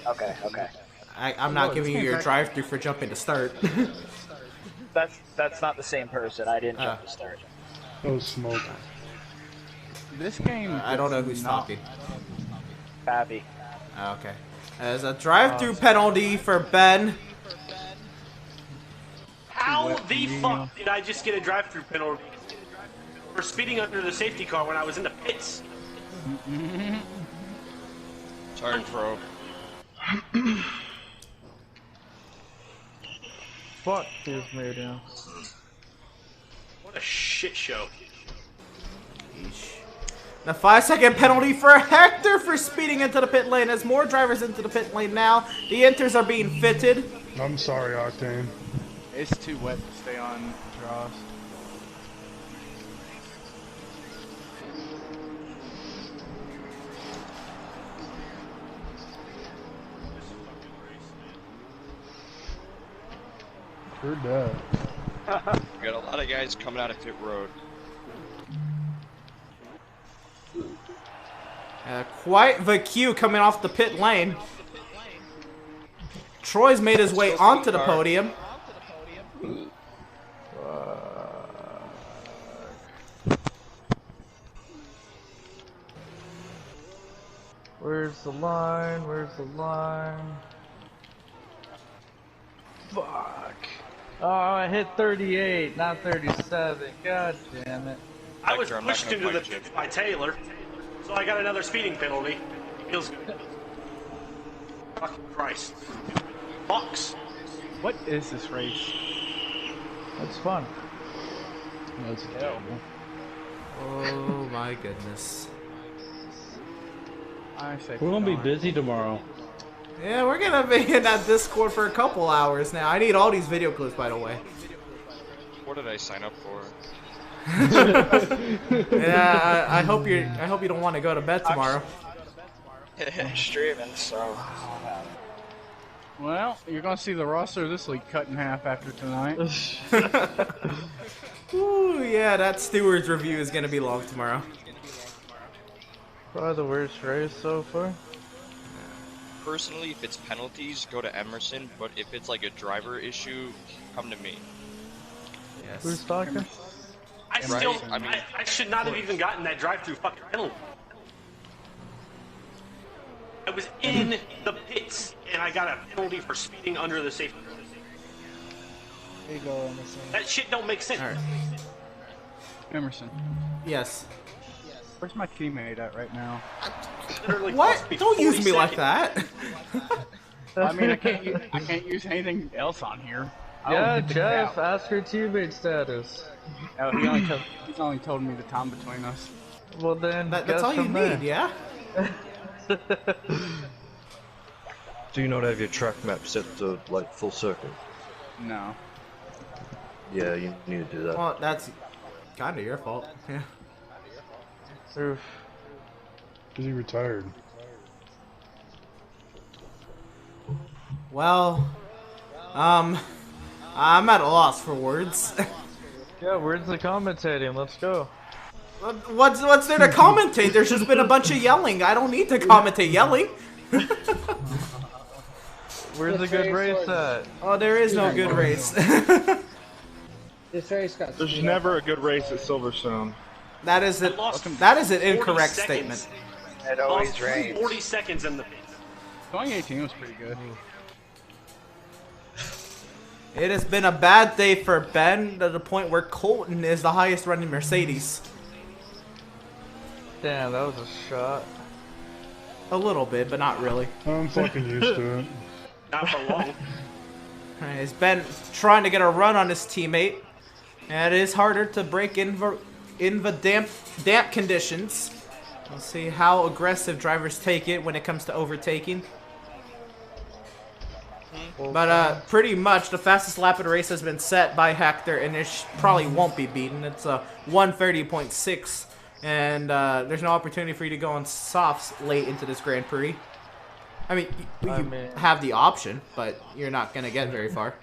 Okay. I'm not giving you your drive-through for jumping to start. That's not the same person. I didn't jump to start. Oh, smoke. This game. I don't know who's talking. Babby. Okay. As a drive-through penalty for Ben. How the fuck did I just get a drive-through penalty for speeding under the safety car when I was in the pits? Sorry, bro. Fuck his medium. What a shit show. The 5-second penalty for Hector for speeding into the pit lane. As more drivers into the pit lane now, the inters are being fitted. I'm sorry, Octane. It's too wet to stay on draws. Heard that. We got a lot of guys coming out of pit road. Quite the queue coming off the pit lane. Troy's made his way onto the podium. Where's the line? Where's the line? Fuck. Oh, I hit 38, not 37. God damn it. I was pushed into the pits by Taylor, so I got another speeding penalty. Feels good. Fucking Christ. Box. What is this race? That's fun. That's terrible. Oh my goodness. I say We're gonna be busy tomorrow. Yeah, we're gonna be in that Discord for a couple hours now. I need all these video clips, by the way. What did I sign up for? Yeah, I hope you don't want to go to bed tomorrow. Streaming, so. Well, you're gonna see the roster this week cut in half after tonight. Ooh, yeah, that Stewards review is gonna be long tomorrow. Probably the worst race so far. Personally, if it's penalties, go to Emerson, but if it's like a driver issue, come to me. Yes. Who's talking? I should not have even gotten that drive-through fucking penalty. I was in the pits and I got a penalty for speeding under the safety car. There you go, Emerson. That shit don't make sense. Alright. Emerson. Yes. Where's my teammate at right now? What? Don't use me like that. I mean, I can't use anything else on here. Yeah, Jeff, ask your teammate status. Oh, he's only told me the time between us. Well then, That's all you need, yeah? Do you not have your track map set to like full circle? No. Yeah, you need to do that. Well, that's kind of your fault. Yeah. Oof. Is he retired? Well, I'm at a loss for words. Yeah, where's the commentating? Let's go. What's there to commentate? There's just been a bunch of yelling. I don't need to commentate yelling. Where's the good race at? Oh, there is no good race. This race got. There's never a good race at Silverstone. That is an incorrect statement. It Lost always rains. 40 seconds in the. 2018 was pretty good. It has been a bad day for Ben to the point where Colton is the highest running Mercedes. Damn, that was a shot. A little bit, but not really. I'm fucking used to it. Not for long. Alright, is Ben trying to get a run on his teammate. And it is harder to break in the damp conditions. We'll see how aggressive drivers take it when it comes to overtaking. But pretty much the fastest lap of the race has been set by Hector, and it probably won't be beaten. It's a 1:30.6, and there's no opportunity for you to go on softs late into this Grand Prix. I mean, you have the option, but you're not going to get very far.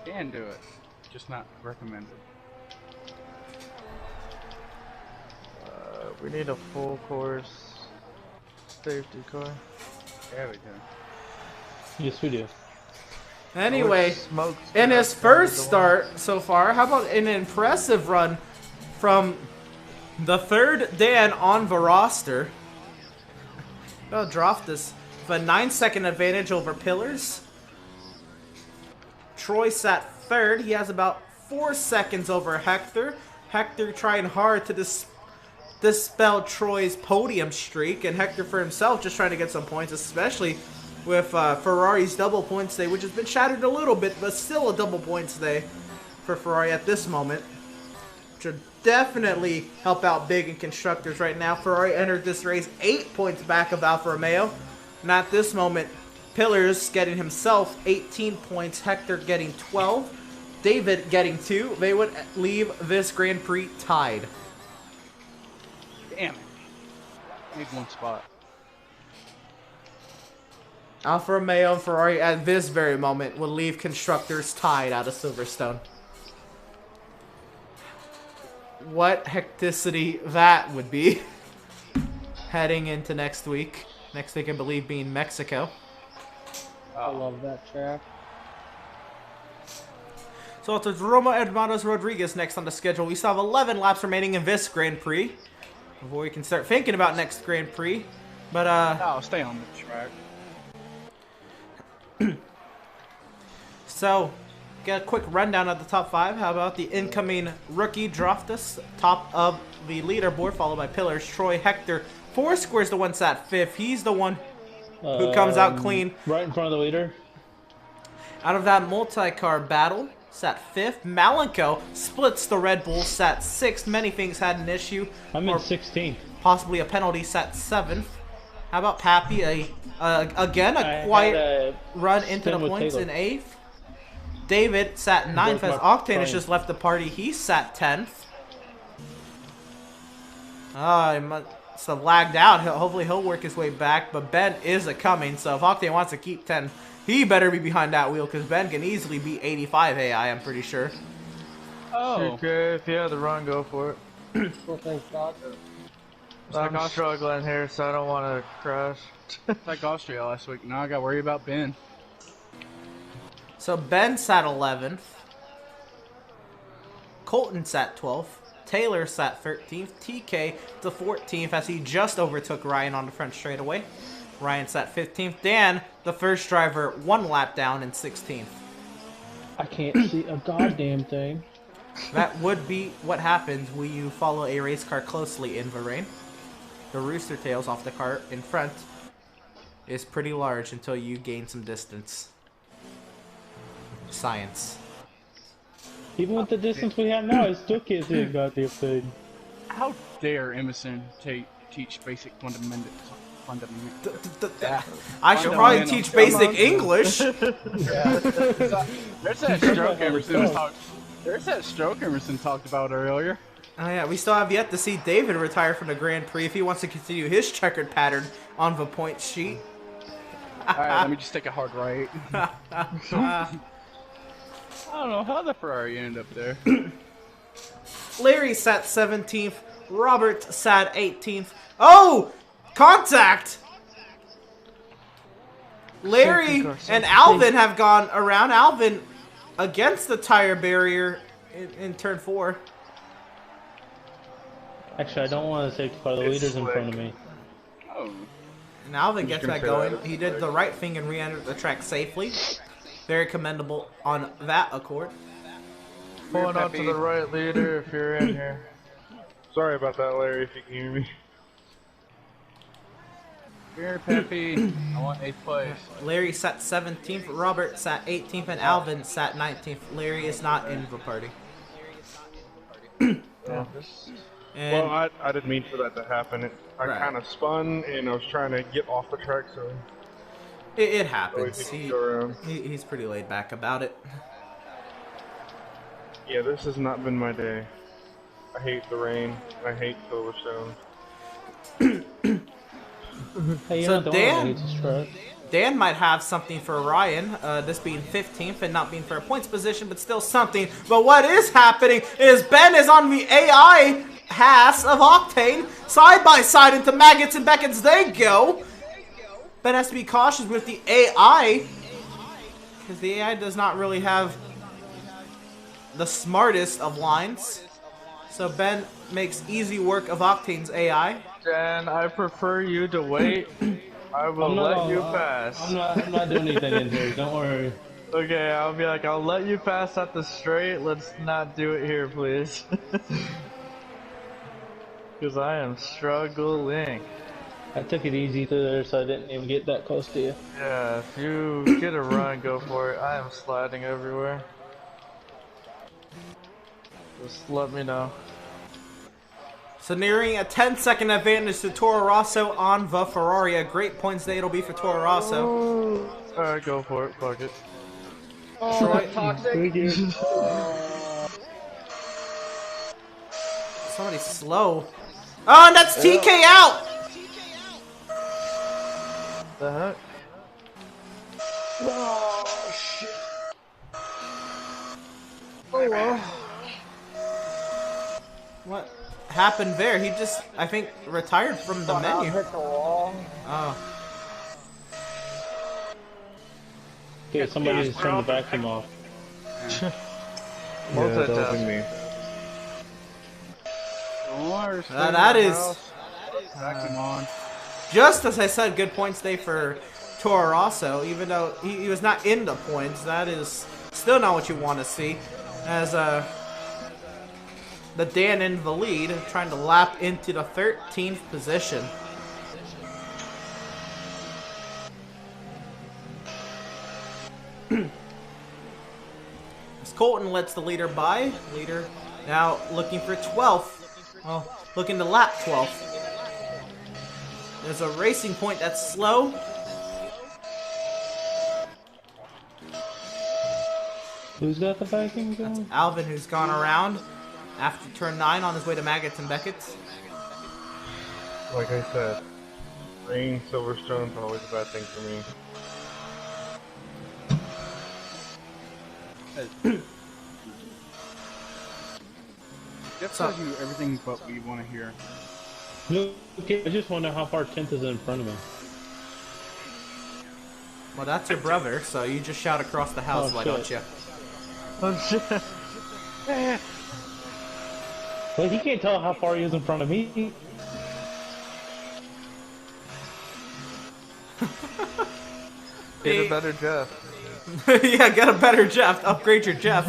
Can do it, just not recommended. We need a full course safety car. There we go. Yes, we do. Anyway, in his first start so far, how about an impressive run from the third Dan on the roster? Well, Droftus with a 9-second advantage over Pillars. Troy sat third. He has about 4 seconds over Hector. Hector trying hard to dispel Troy's podium streak, and Hector for himself just trying to get some points, especially with Ferrari's double points day, which has been shattered a little bit, but still a double points day for Ferrari at this moment, which would definitely help out big in constructors right now. Ferrari entered this race 8 points back of Alfa Romeo, and at this moment, Pillars getting himself 18 points, Hector getting 12, David getting 2. They would leave this Grand Prix tied. Damn it. Need one spot. Alfa Romeo and Ferrari at this very moment will leave constructors tied out of Silverstone. What hecticity that would be heading into next week. Next week, I believe, being Mexico. I love that track. So it's Roma Hermanos Rodriguez next on the schedule. We still have 11 laps remaining in this Grand Prix before we can start thinking about next Grand Prix. But I'll stay on the track. So, get a quick rundown of the top 5. How about the incoming rookie Droftus, top of the leaderboard, followed by Pillars, Troy, Hector. Foursquare's the one sat 5th. He's the one who comes out clean. Right in front of the leader. Out of that multi-car battle, sat 5th. Malenko splits the Red Bull, sat 6th. Many things had an issue. I'm in 16th. Possibly a penalty, sat 7th. How about Pappy? Again, a quiet run into the points in 8th. David sat 9th as Octane has just left the party. He sat 10th. He must have lagged out. Hopefully he'll work his way back, but Ben is a-coming, so if Octane wants to keep 10, he better be behind that wheel, because Ben can easily beat 85 AI, I'm pretty sure. Oh. Okay, if you have the run, go for it. Well, thanks God. I'm struggling here, so I don't want to crash. Like Austria last week. Now I got to worry about Ben. So Ben sat 11th. Colton sat 12th. Taylor sat 13th. TK to 14th as he just overtook Ryan on the front straightaway. Ryan sat 15th. Dan, the first driver, 1 lap down in 16th. I can't see a goddamn thing. That would be what happens when you follow a race car closely in Bahrain. The rooster tails off the car in front is pretty large until you gain some distance. Science. Even with the distance we have now, I still can't see a goddamn thing. How dare Emerson teach basic fundamentals? I should probably teach basic English. There's that stroke Emerson was talking. There's that stroke Emerson talked about earlier. Oh yeah, we still have yet to see David retire from the Grand Prix if he wants to continue his checkered pattern on the point sheet. Alright, let me just take a hard right. I don't know how the Ferrari ended up there. Larry sat 17th. Robert sat 18th. Oh! Contact! Larry and Alvin have gone around. Alvin against the tire barrier in turn 4. Actually, I don't want to take the leaders in front of me. Oh. And Alvin gets that going. He did the right thing and re-entered the track safely. Very commendable on that accord. Pulling up to the right, leader, if you're in here. Sorry about that, Larry, if you can hear me. Very peppy. I want 8th place. Larry sat 17th, Robert sat 18th, and Alvin sat 19th. Larry is not in the party. Yeah. And Well, I didn't mean for that to happen. I kind of spun, and I was trying to get off the track, so... it happens. So He's pretty laid back about it. Yeah, this has not been my day. I hate the rain. I hate Silverstone. Hey, So Dan might have something for Ryan, this being 15th and not being for a points position, but still something. But what is happening is Ben is on the AI halves of Octane, side by side into Maggots and Beckets they go. Ben has to be cautious with the AI, because the AI does not really have the smartest of lines. So Ben makes easy work of Octane's AI. Dan, I prefer you to wait. I will let you pass. I'm not doing anything in here, don't worry. Okay, I'll be like, I'll let you pass at the straight. Let's not do it here, please. Because I am struggling. I took it easy through there, so I didn't even get that close to you. Yeah, if you get a run, go for it. I am sliding everywhere. Just let me know. So nearing a 10-second advantage to Toro Rosso on the Ferrari. A great points day it'll be for Toro Rosso. Alright, go for it. Fuck it. Oh, that's toxic. Thank you. Somebody's slow. Oh, and that's TK out! The heck? Oh, shit. Oh, well. What happened there? He just, I think, retired from the menu. Hit the wall. Oh. Okay, somebody just turned the vacuum off. Yeah, that was me. That is Vacuum on. just as I said, good points day for Toro Rosso. Even though he was not in the points, that is still not what you want to see. As the Dan in the lead, trying to lap into the 13th position. As Colton lets the leader by. Leader now looking for 12th. Well, looking to lap 12th. There's a racing point that's slow. Who's got the vacuum going? That's Alvin, who's gone around after turn 9 on his way to Maggots and Beckett's. Like I said, rain, Silverstone's always a bad thing for me. Jeff tells you everything but we want to hear. Okay, I just wonder how far 10th is in front of me. Well, that's your brother, so you just shout across the house, why don't you? Oh shit. Well, he can't tell how far he is in front of me. Get a better Jeff. Yeah, get a better Jeff. Upgrade your Jeff.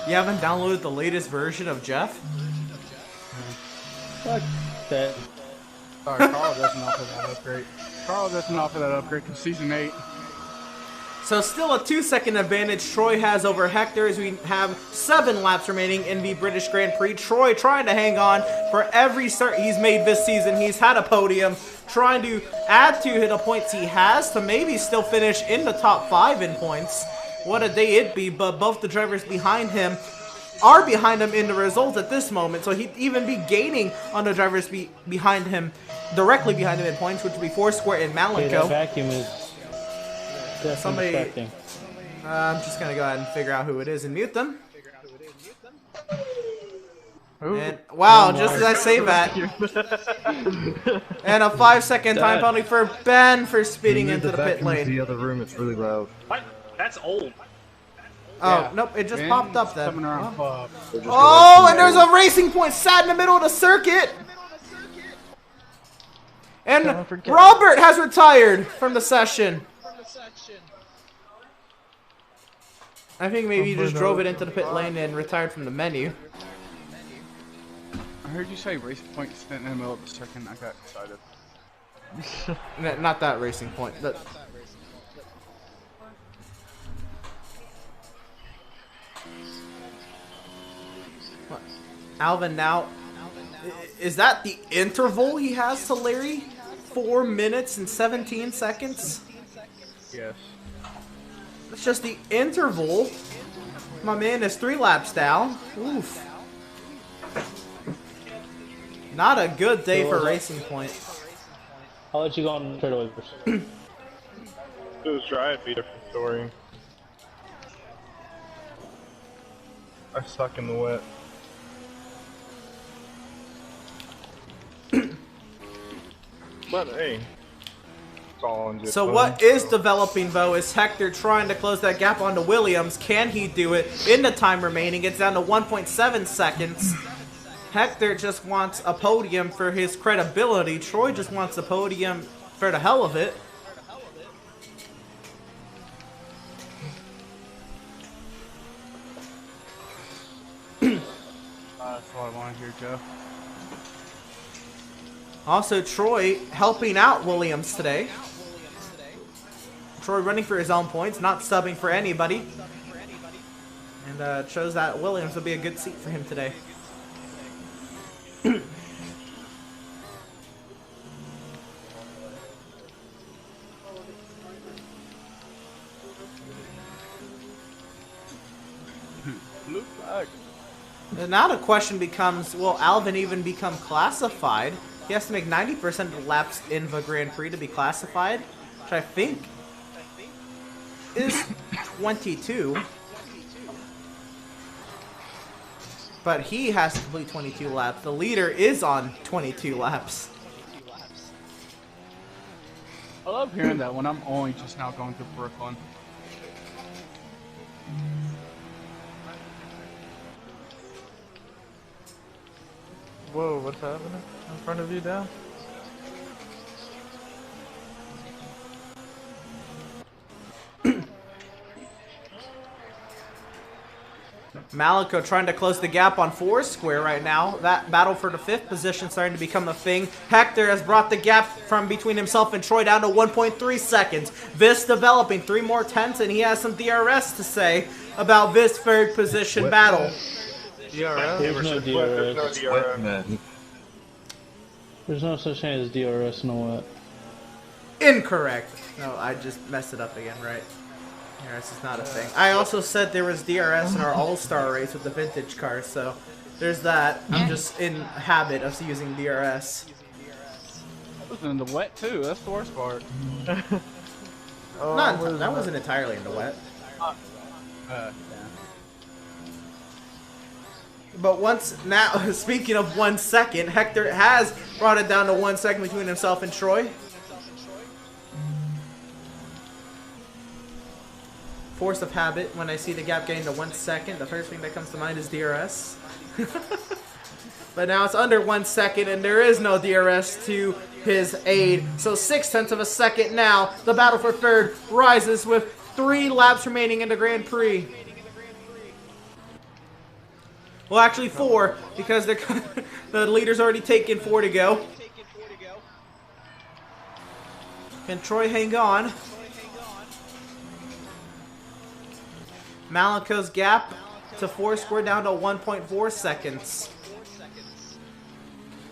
You haven't downloaded the latest version of Jeff? Fuck that. Sorry, Carl doesn't offer that upgrade. Carl doesn't offer that upgrade to Season 8. So still a 2-second advantage Troy has over Hector as we have 7 laps remaining in the British Grand Prix. Troy trying to hang on for every start he's made this season. He's had a podium, trying to add to the points he has to maybe still finish in the top 5 in points. What a day it'd be, but both the drivers behind him are behind him in the result at this moment, so he'd even be gaining on the drivers behind him, directly behind him in points, which would be Foursquare and Malenko. Okay, that vacuum is Somebody, distracting. I'm just gonna go ahead and figure out who it is and mute them. And, wow, just as I say that. And a 5-second time penalty for Ben for speeding into the pit lane. The other room, it's really loud. What? That's old. Oh, Yeah. nope, it just Ben, popped up then. coming around Bob. Oh, and there's a racing point sat in the middle of the circuit. And Robert has retired from the session. I think maybe he just drove it into the pit lane and retired from the menu. I heard you say racing point sitting in the middle of the circuit. I got excited. Not that racing point. Alvin now, is that the interval he has to Larry? 4 minutes and 17 seconds? Yes. That's just the interval. My man is 3 laps down. Oof. Not a good day for Racing Point. I'll let you go on straightaway first. If it was dry, it'd be a different story. I suck in the wet. But hey, it's all in good So fun. what is developing, Bo, is Hector trying to close that gap onto Williams. Can he do it in the time remaining? It's down to 1.7 seconds. Hector just wants a podium for his credibility. Troy just wants a podium for the hell of it. That's what I want to hear, Joe. Also, Troy helping out Williams today. Troy running for his own points, not subbing for anybody. And shows that Williams will be a good seat for him today. Blue flag. And now the question becomes, will Alvin even become classified? He has to make 90% of the laps in the Grand Prix to be classified, which I think is 22. But he has to complete 22 laps. The leader is on 22 laps. I love hearing that when I'm only just now going through Brooklyn. Whoa, what's happening in front of you down? Malenko trying to close the gap on Foursquare right now. That battle for the 5th position starting to become a thing. Hector has brought the gap from between himself and Troy down to 1.3 seconds. Vis developing 3 more tenths, and he has some DRS to say about this 3rd position battle. DRS? There's no There's no DRS. DRS. Man. There's no such thing as DRS in a wet. Incorrect. No, I just messed it up again, right? DRS is not a thing. I also said there was DRS in our All-Star race with the vintage cars, so there's that. I'm just in habit of using DRS. I was in the wet too. That's the worst part. Oh, That wasn't entirely in the wet. But once now, speaking of 1 second, Hector has brought it down to 1 second between himself and Troy. Force of habit, when I see the gap getting to 1 second, the first thing that comes to mind is DRS. But now it's under 1 second, and there is no DRS to his aid. So 0.6 of a second now. The battle for 3rd rises with 3 laps remaining in the Grand Prix. Well, actually 4, because they're the leader's already taken 4 to go. Can Troy hang on? Maliko's gap to Foursquare down to 1.4 seconds.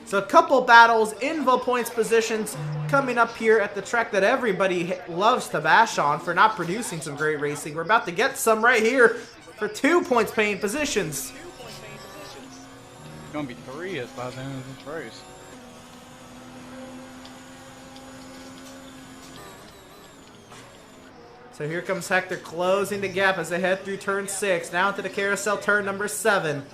So a couple battles in the points positions coming up here at the track that everybody loves to bash on for not producing some great racing. We're about to get some right here for 2 points paying positions. It's gonna be 3 as by the end of this race. So here comes Hector closing the gap as they head through turn 6. Down to the carousel turn number 7.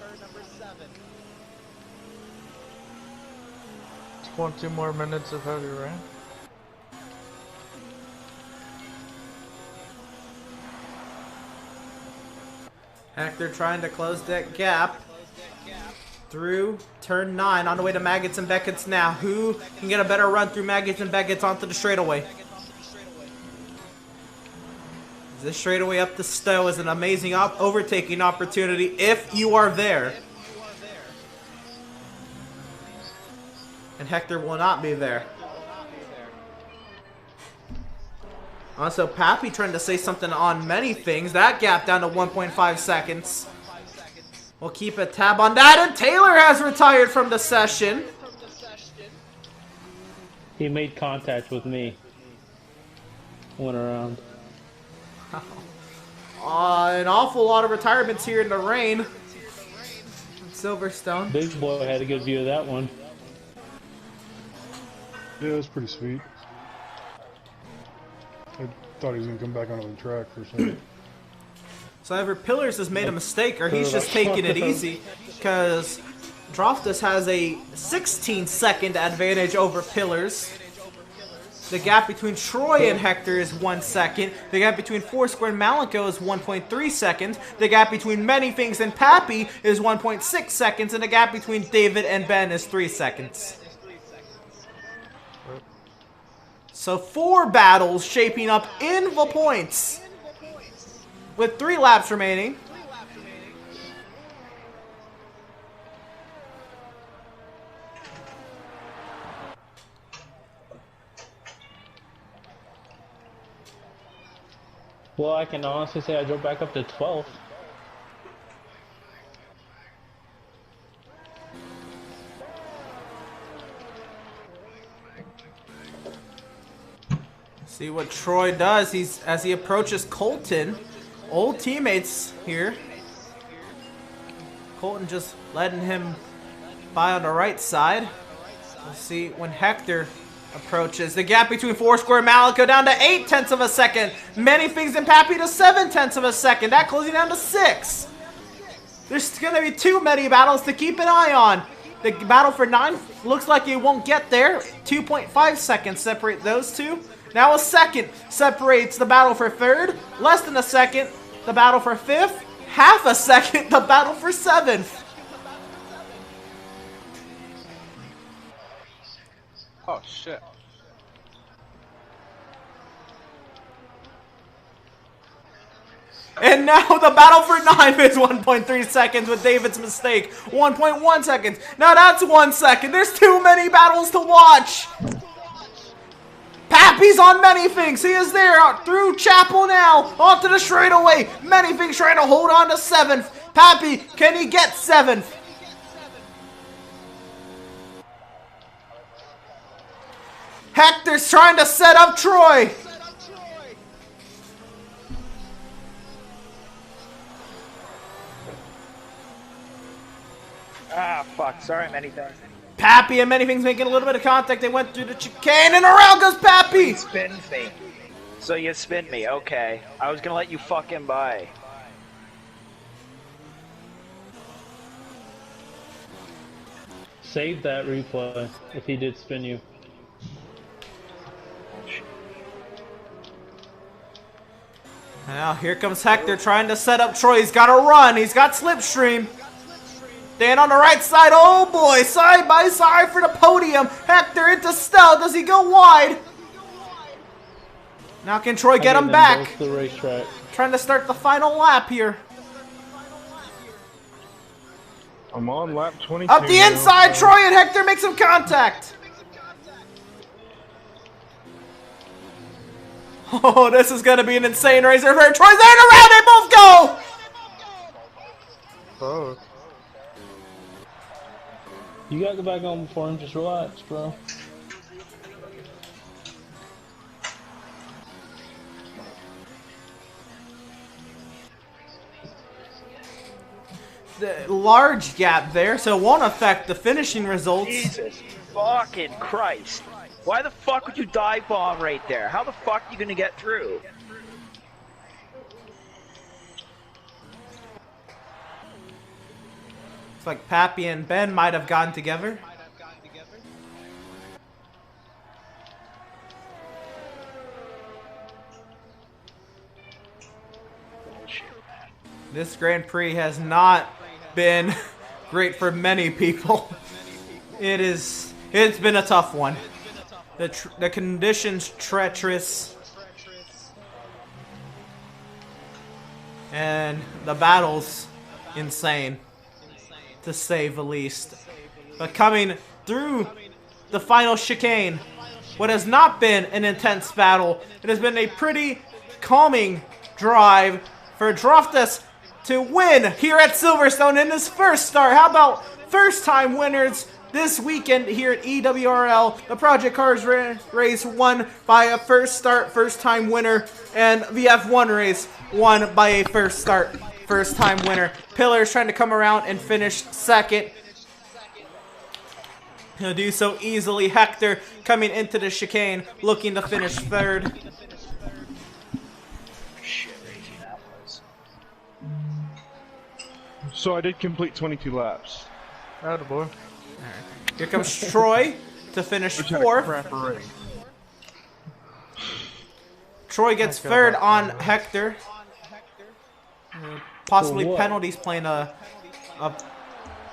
20 more minutes of heavy rain. Hector trying to close that gap through turn 9 on the way to Maggots and Beckett's now. Who can get a better run through Maggots and Beckett's onto the straightaway? This straightaway up the Stowe is an amazing overtaking opportunity if you are there. And Hector will not be there. Also, Pappy trying to say something on many things. That gap down to 1.5 seconds. We'll keep a tab on that. And Taylor has retired from the session. He made contact with me. Went around. An awful lot of retirements here in the rain. Silverstone. Big boy had a good view of that one. Yeah, it was pretty sweet. I thought he was going to come back onto the track for a second. So either Pillars has made a mistake or he's just taking it easy, because Droftus has a 16-second advantage over Pillars. The gap between Troy and Hector is 1 second. The gap between Foursquare and Malenko is 1.3 seconds. The gap between Many Things and Pappy is 1.6 seconds. And the gap between David and Ben is 3 seconds. So 4 battles shaping up in the points with 3 laps remaining. Well, I can honestly say I drove back up to 12th. See what Troy does. As he approaches Colton, old teammates here. Colton just letting him by on the right side. We'll see when Hector approaches. The gap between Foursquare and Malenko down to 0.8 of a second. Many Things and Pappy to 0.7 of a second. That closing down to 6. There's going to be too many battles to keep an eye on. The battle for 9 looks like it won't get there. 2.5 seconds separate those two. Now a second separates the battle for 3rd. Less than a second, the battle for 5th. Half a second, the battle for 7th. Oh shit. And now the battle for 9 is 1.3 seconds with David's mistake. 1.1 seconds. Now that's 1 second. There's too many battles to watch. Pappy's on Many Things. He is there out through Chapel now. Onto the straightaway. Many Things trying to hold on to 7th. Pappy, can he get 7th? Hector's trying to set up Troy. Ah, fuck. Sorry, Many Things. Pappy and Many Things making a little bit of contact. They went through the chicane and around goes Pappy. Spins me. So you spin me. Okay. I was gonna let you fucking by. Save that replay if he did spin you. Now here comes Hector trying to set up Troy. He's got to run. He's got Slipstream. Dan on the right side. Oh boy, side by side for the podium. Hector into Stell. Does he go wide? Now can Troy get him back? The racetrack. Trying to start the final lap here. I'm on lap 22. Up the inside, Troy and Hector make some contact. Oh, this is going to be an insane race. Troy's there and around. They both go. both. You gotta go back on before him. Just relax, bro. The large gap there, so it won't affect the finishing results. Jesus fucking Christ. Why the fuck would you dive bomb right there? How the fuck are you gonna get through? It's like Pappy and Ben might have gotten together. This Grand Prix has not been great for many people. It's been a tough one. The conditions treacherous. And the battle's insane, to say the least. But coming through the final chicane, what has not been an intense battle, it has been a pretty calming drive for Droftus to win here at Silverstone in his first start. How about first-time winners this weekend here at EWRL? The Project Cars race won by a first start, first-time winner, and the F1 race won by a first start, first-time winner. Pillar's trying to come around and finish second. He'll do so easily. Hector coming into the chicane, looking to finish third. So I did complete 22 laps. Attaboy. Here comes Troy to finish fourth. Troy gets third on Hector. Possibly penalties playing a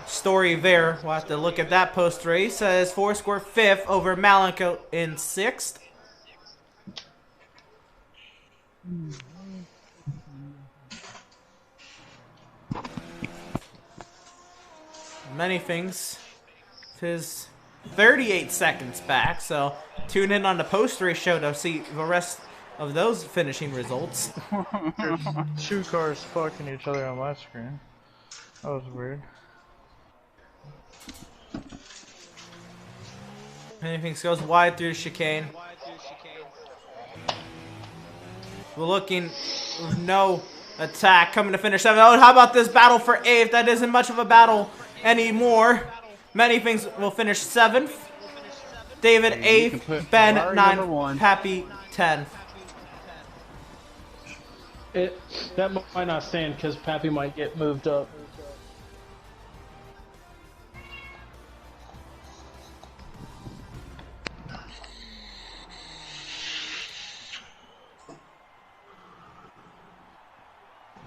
story there. We'll have to look at that post-race. As Foursquare fifth over Malenko in sixth. Many things. His 38 seconds back, so tune in on the post-race show to see the rest of those finishing results. There's two cars fucking each other on my screen. That was weird. Anything goes wide through the chicane. We're looking with no attack coming to finish seventh. Oh, how about this battle for eighth? That isn't much of a battle anymore. Many things will finish seventh. David eighth, Ben ninth, Pappy 10th. That might not stand because Pappy might get moved up.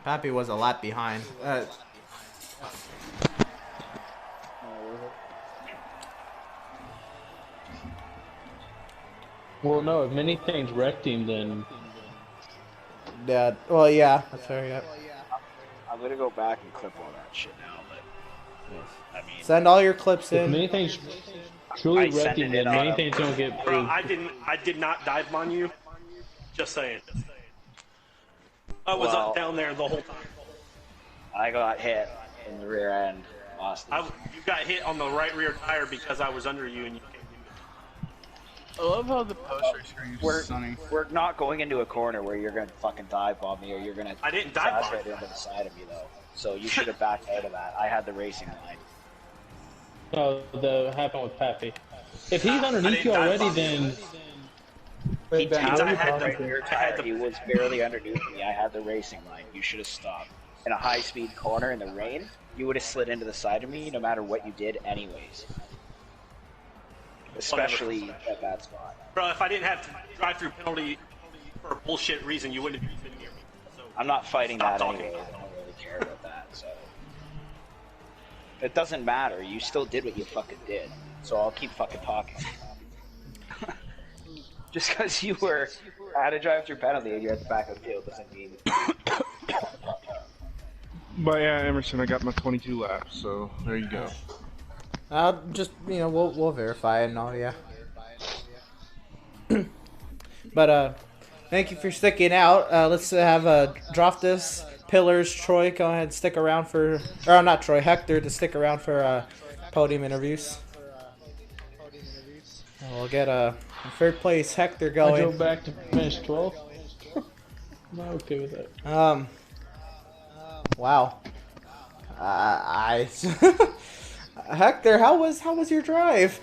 Pappy was a lap behind. Well, no, if many things wrecked him, then... Yeah, well, yeah, that's fair, yeah. I'm gonna go back and clip all that shit now, but... I mean... Send all your clips in. If many things truly wrecked him, then many things don't get... Bro, I did not dive on you. Just saying. I was up down there the whole time. I got hit in the rear end. Lost it. You got hit on the right rear tire because I was under you and you came. I love how the poster screen is sunny. We're not going into a corner where you're gonna fucking dive bomb me or you're gonna. I didn't dive bomb right into the side of me though, so you should have backed out of that. I had the racing line. Oh, that happened with Pappy. If he's underneath you already, then... He was barely underneath me. I had the racing line. You should have stopped. In a high-speed corner in the rain, you would have slid into the side of me no matter what you did anyways. Especially at that spot. Bro, if I didn't have to drive through penalty for a bullshit reason, you wouldn't have been here. So I'm not fighting that anyway. I don't really care about that, so... It doesn't matter. You still did what you fucking did. So I'll keep fucking talking. Just because you had a drive-through penalty and you're at the back of the field doesn't mean... But yeah, Emerson, I got my 22 laps, so there you go. Just, you know, we'll verify and all, yeah. But, thank you for sticking out. Let's have Droftus pillars, Troy, go ahead and stick around for, or not Troy, Hector, to stick around for podium interviews. We'll get a third place Hector going. I drove back to finish 12th. I'm not okay with that. Wow. Hector, how was your drive?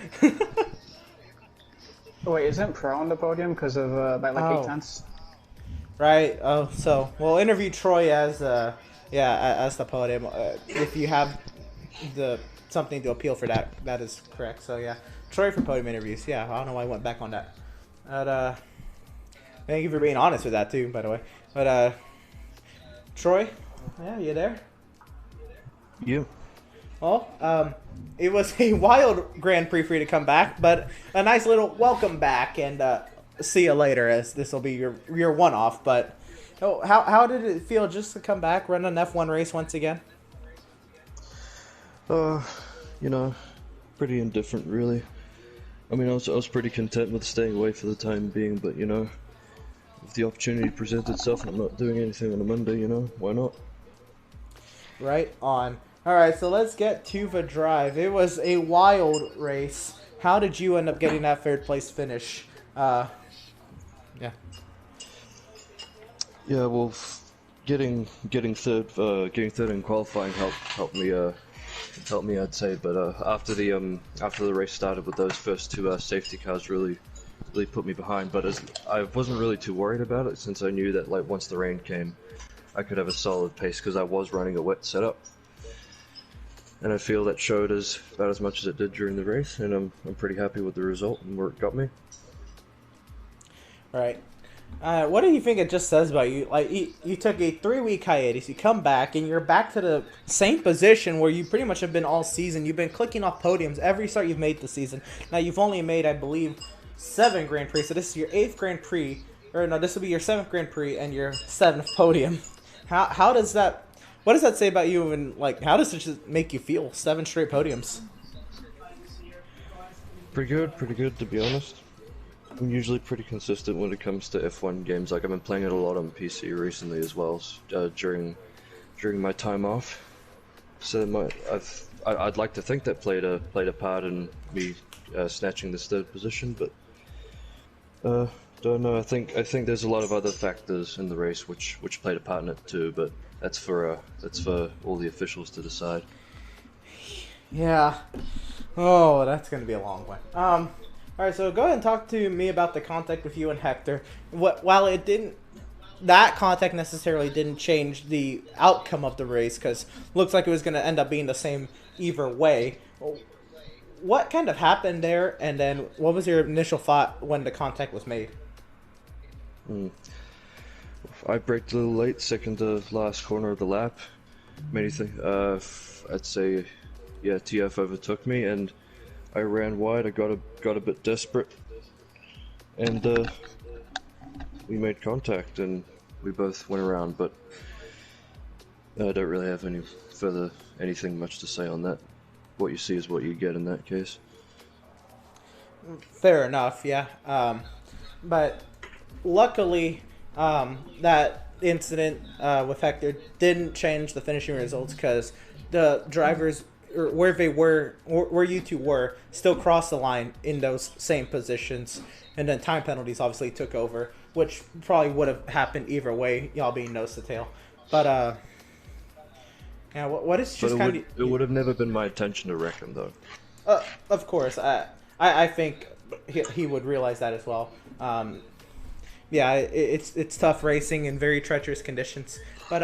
Wait, isn't Pro on the podium because of by like 8 tenths? Right. Oh, so we'll interview Troy as as the podium. If you have something to appeal for that, that is correct. So yeah, Troy for podium interviews. Yeah, I don't know why I went back on that. But thank you for being honest with that too, by the way. But Troy, yeah, you there? Yeah. Well, it was a wild Grand Prix for you to come back, but a nice little welcome back, and see you later, as this will be your one-off. But how did it feel just to come back, run an F1 race once again? You know, pretty indifferent, really. I mean, I was pretty content with staying away for the time being, but you know, if the opportunity presents itself and I'm not doing anything on a Monday, you know, why not? Right on. Alright, so let's get to the drive. It was a wild race. How did you end up getting that third place finish? Yeah. Yeah, well, getting third in qualifying helped me, I'd say. But after the race started with those first two safety cars, really put me behind. But I wasn't really too worried about it, since I knew that like once the rain came, I could have a solid pace because I was running a wet setup. And I feel that showed about as much as it did during the race, and I'm pretty happy with the result and where it got me. Right. What do you think it just says about you? Like, you took a 3-week hiatus, you come back, and you're back to the same position where you pretty much have been all season. You've been clicking off podiums every start you've made this season. Now, you've only made, I believe, 7 Grand Prix, so this is your 8th Grand Prix, or no, this will be your 7th Grand Prix and your 7th podium. How does that... What does that say about you, and like, how does it just make you feel? 7 straight podiums. Pretty good to be honest. I'm usually pretty consistent when it comes to F1 games. Like I've been playing it a lot on PC recently as well, during my time off. So I'd like to think that played a part in me snatching this 3rd position, but don't know. I think there's a lot of other factors in the race which played a part in it too, but. That's for all the officials to decide. Yeah. Oh, that's gonna be a long one. All right, so go ahead and talk to me about the contact with you and Hector. While it didn't, that contact necessarily didn't change the outcome of the race, because looks like it was gonna end up being the same either way. What kind of happened there, and then what was your initial thought when the contact was made? I braked a little late, second to last corner of the lap. Many things. I'd say, yeah, TF overtook me, and I ran wide. I got a bit desperate, and we made contact, and we both went around. But I don't really have anything much to say on that. What you see is what you get in that case. Fair enough, yeah. But luckily. That incident with Hector didn't change the finishing results, because the drivers, or where you two were, still crossed the line in those same positions, and then time penalties obviously took over, which probably would have happened either way, y'all being nose to tail. But yeah, what is just kind of... It would have never been my intention to wreck him, though. Of course, I think he would realize that as well. Yeah, it's tough racing in very treacherous conditions. But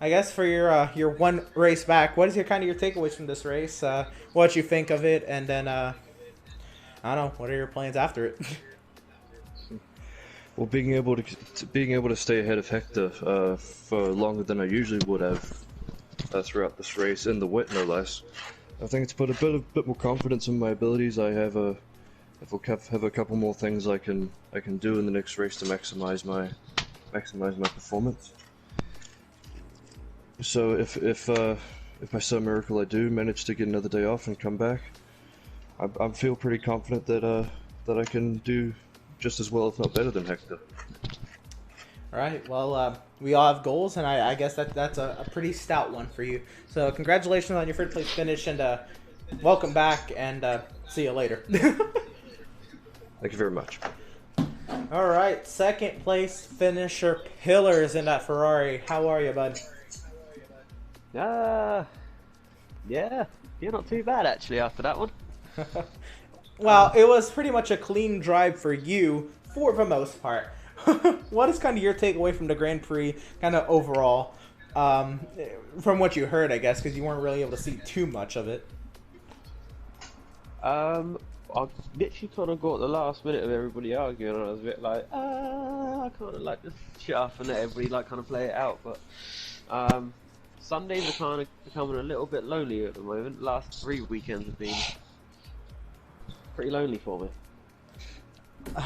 I guess for your one race back, what is your takeaways from this race? What you think of it, and then I don't know, what are your plans after it? Well, being able to stay ahead of Hector for longer than I usually would have throughout this race, in the wet no less, I think it's put a bit more confidence in my abilities. I have a couple more things I can do in the next race to maximize my performance. So if by some miracle I do manage to get another day off and come back, I feel pretty confident that I can do just as well, if not better, than Hector. All right. Well, we all have goals, and I guess that's a pretty stout one for you. So congratulations on your first place finish, and welcome back, and see you later. Thank you very much. All right, second place finisher Pillars in that Ferrari. How are you, bud? Yeah, you're not too bad actually after that one. Well, it was pretty much a clean drive for you for the most part. What is kind of your takeaway from the Grand Prix, kind of overall, from what you heard, I guess, because you weren't really able to see too much of it? I literally kind of got the last minute of everybody arguing, and I was a bit like, I kind of like just shut up and let everybody like kind of play it out. But Sundays are kind of becoming a little bit lonely at the moment. Last 3 weekends have been pretty lonely for me.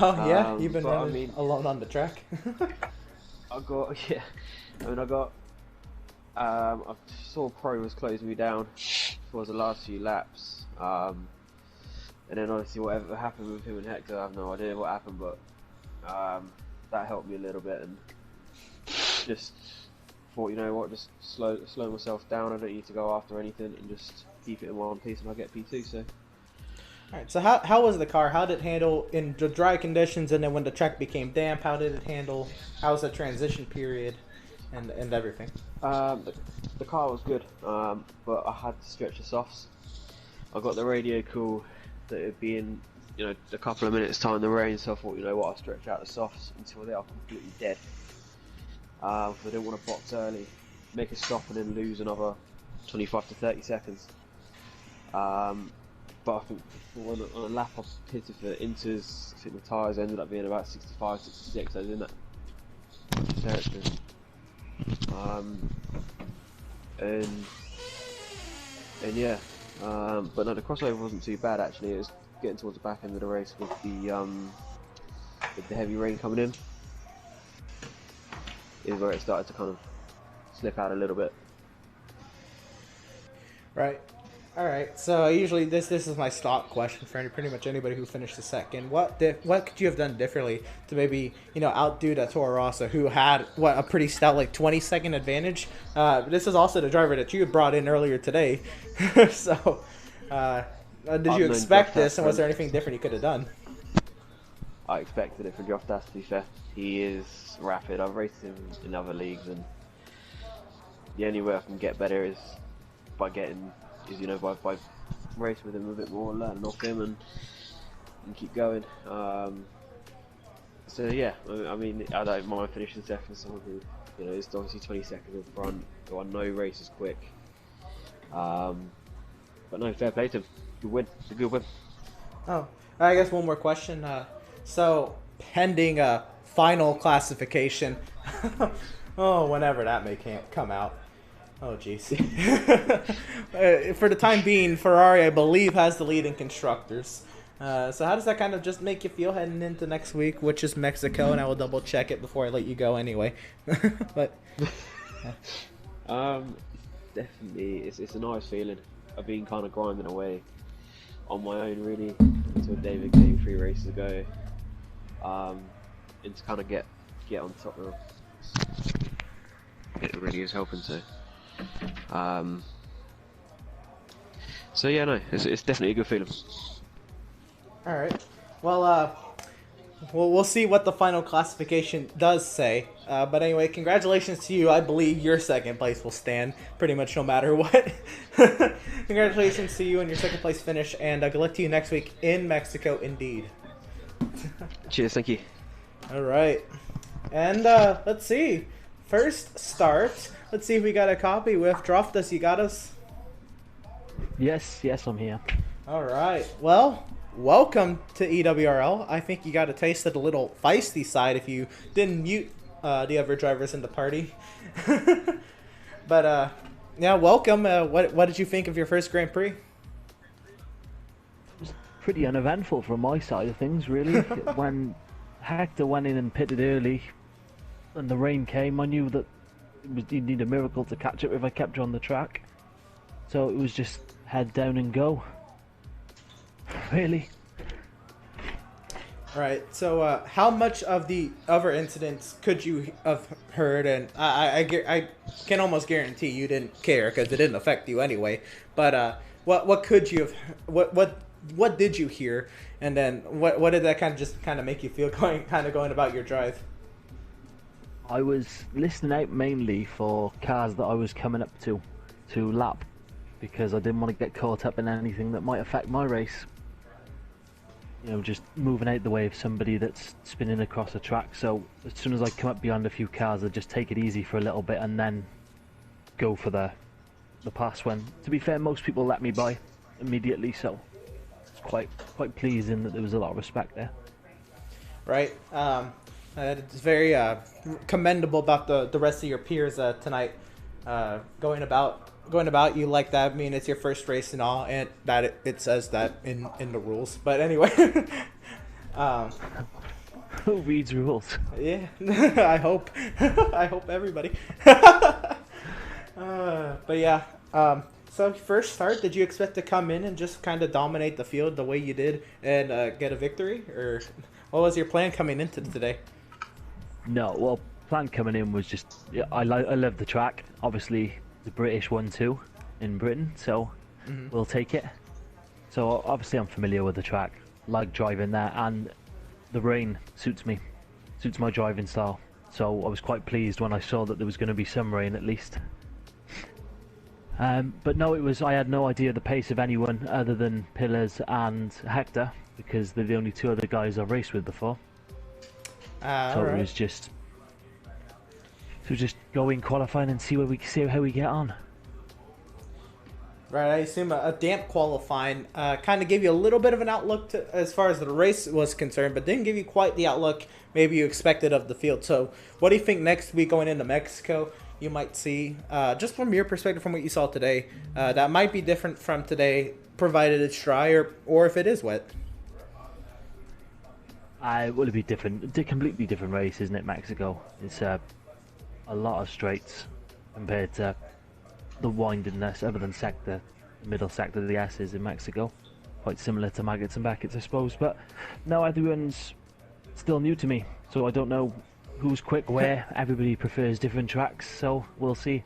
Oh yeah, you've been running alone on the track. I saw Pro was closing me down towards the last few laps. And then obviously whatever happened with him and Hector, I have no idea what happened, but that helped me a little bit, and just thought, you know what, just slow myself down. I don't need to go after anything, and just keep it in one piece, and I'll get P2. So. Alright, so how was the car? How did it handle in the dry conditions, and then when the track became damp, how did it handle? How was the transition period and everything? The car was good, but I had to stretch the softs. I got the radio call that it'd be in, you know, a couple of minutes time in the rain, so I thought, you know what, I'll stretch out the softs until they are completely dead. I didn't want to box early, make a stop and then lose another 25 to 30 seconds. But I think on a lap I pitted for Inters, I think the tyres ended up being about 65, 66, I was in that territory. And yeah, but no, the crossover wasn't too bad actually. It was getting towards the back end of the race with the heavy rain coming in, is where it started to kind of slip out a little bit. Right. All right. So usually this is my stock question for pretty much anybody who finished the second. What could you have done differently to maybe, you know, outdo that Toro Rosso, who had a pretty stout like 20-second advantage? This is also the driver that you had brought in earlier today. So did you expect this, and was there anything different you could have done? I expected it from Joftas, to be fair. He is rapid. I've raced him in other leagues, and the only way I can get better is by racing with him a bit more, learning off him, and keep going. So yeah, I mean, I don't mind finishing second. Someone who, you know, is obviously 20 seconds in front, who I know races quick. But no, fair play to him. Good win. It's a good win. Oh, I guess one more question. So pending final classification, oh, whenever that may come out. Oh, jeez. For the time being, Ferrari, I believe, has the lead in constructors. So how does that kind of just make you feel heading into next week, which is Mexico, and I will double check it before I let you go anyway. But definitely, it's a nice feeling. I've been kind of grinding away on my own really until David came 3 races ago, and to kind of get on top now. It really is helping to. So yeah, no, it's definitely a good feeling. All right. Well, we'll see what the final classification does say. But anyway, congratulations to you. I believe your second place will stand pretty much no matter what. Congratulations to you on your second place finish, and good luck to you next week in Mexico, indeed. Cheers, thank you. All right. And let's see. First start. Let's see if we got a copy with Droftus. You got us? Yes, I'm here. All right. Well, welcome to EWRL. I think you got a taste of the little feisty side if you didn't mute the other drivers in the party. But yeah, welcome. What did you think of your first Grand Prix? It was pretty uneventful from my side of things, really. When Hector went in and pitted early, and the rain came, I knew that you'd need a miracle to catch up if I kept you on the track. So it was just head down and go. Really. Right. So, how much of the other incidents could you have heard? And I can almost guarantee you didn't care because it didn't affect you anyway. But what could you have? What did you hear? And then what did that kind of make you feel going about your drive? I was listening out mainly for cars that I was coming up to lap, because I didn't want to get caught up in anything that might affect my race. You know, just moving out the way of somebody that's spinning across a track. So as soon as I come up beyond a few cars, I'd just take it easy for a little bit and then go for the pass. When, to be fair, most people let me by immediately, so it's quite pleasing that there was a lot of respect there. Right. It's very commendable about the rest of your peers tonight going about you like that. I mean, it's your first race and all, and that it says that in the rules. But anyway, who reads rules? Yeah, I hope everybody. But yeah, so first start, did you expect to come in and just kind of dominate the field the way you did and get a victory, or what was your plan coming into today? No, well, plan coming in was just, I love the track. Obviously, the British won too in Britain, so we'll take it. So obviously I'm familiar with the track, like driving there, and the rain suits me, suits my driving style. So I was quite pleased when I saw that there was going to be some rain at least. But no, I had no idea the pace of anyone other than Pillars and Hector, because they're the only two other guys I've raced with before. So right. it was just go in qualifying and see how we get on. Right, I assume a damp qualifying kind of gave you a little bit of an outlook as far as the race was concerned, but didn't give you quite the outlook maybe you expected of the field. So what do you think next week going into Mexico you might see, just from your perspective from what you saw today, that might be different from today, provided it's dry or if it is wet? Will it be different? It's a completely different race, isn't it, Mexico? It's a lot of straights compared to the windiness, other than the middle sector of the S's in Mexico. Quite similar to Maggots and Beckets, I suppose. But no, everyone's still new to me, so I don't know who's quick where. Everybody prefers different tracks, so we'll see.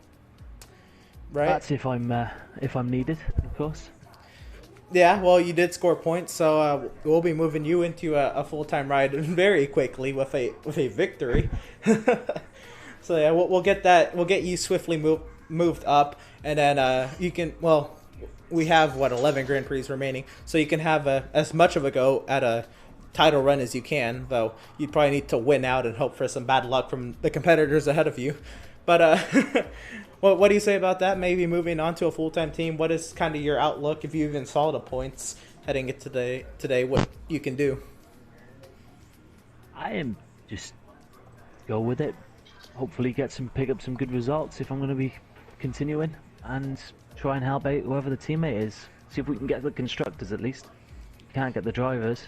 Right. That's if I'm needed, of course. Yeah, well, you did score points, so we'll be moving you into a full-time ride very quickly with a victory. So yeah, we'll get that. We'll get you swiftly moved up, and then you can. Well, we have 11 Grand Prix remaining, so you can have as much of a go at a title run as you can. Though you probably need to win out and hope for some bad luck from the competitors ahead of you. But what do you say about that? Maybe moving on to a full-time team. What is kind of your outlook if you even saw the points heading into today? What you can do? I am just go with it. Hopefully pick up some good results if I'm going to be continuing, and try and help out whoever the teammate is. See if we can get the constructors at least. Can't get the drivers.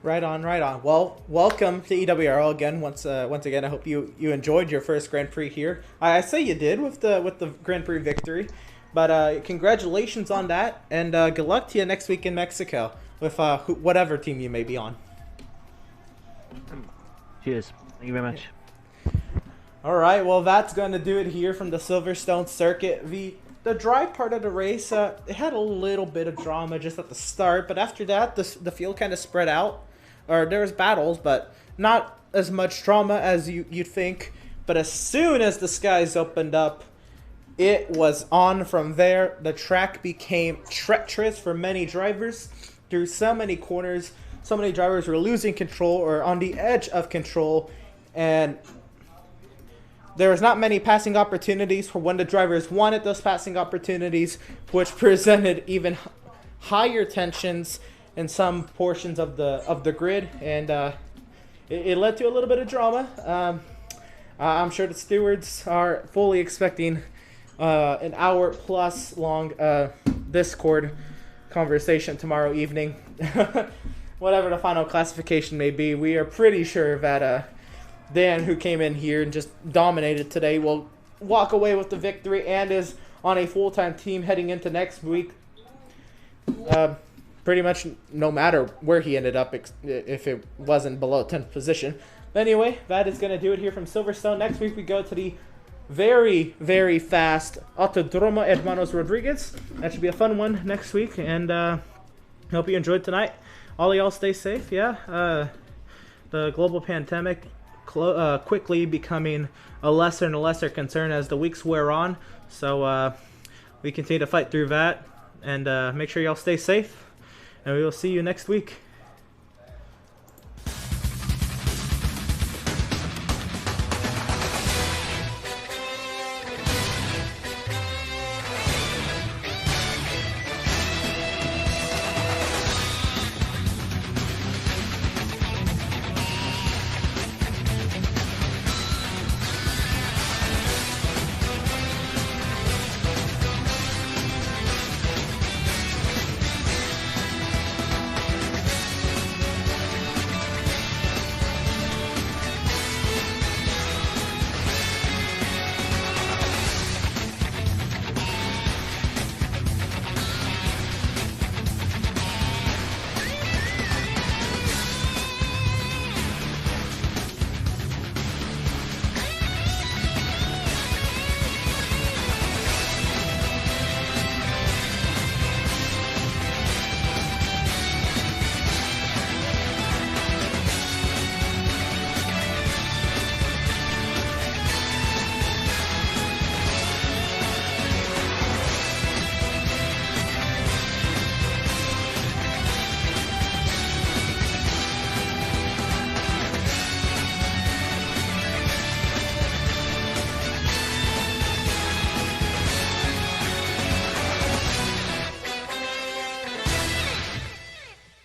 Right on. Well, welcome to EWRL again. Once again, I hope you enjoyed your first Grand Prix here. I say you did with the Grand Prix victory, but congratulations on that, and good luck to you next week in Mexico with whatever team you may be on. Cheers. Thank you very much. All right, well, that's going to do it here from the Silverstone circuit. The dry part of the race, it had a little bit of drama just at the start, but after that, the field kind of spread out. Or there was battles, but not as much drama as you'd think. But as soon as the skies opened up, it was on from there. The track became treacherous for many drivers. Through so many corners, so many drivers were losing control or on the edge of control, and there was not many passing opportunities for when the drivers wanted those passing opportunities, which presented even higher tensions in some portions of the grid, and it led to a little bit of drama. I'm sure the stewards are fully expecting an hour-plus long Discord conversation tomorrow evening. Whatever the final classification may be, we are pretty sure that Dan, who came in here and just dominated today, will walk away with the victory and is on a full-time team heading into next week. pretty much no matter where he ended up if it wasn't below 10th position. But anyway, that is going to do it here from Silverstone. Next week we go to the very, very fast Autodromo Hermanos Rodriguez. That should be a fun one next week, and hope you enjoyed tonight. All y'all stay safe, yeah? The global pandemic quickly becoming a lesser and lesser concern as the weeks wear on, so we continue to fight through that, and make sure y'all stay safe, and we will see you next week.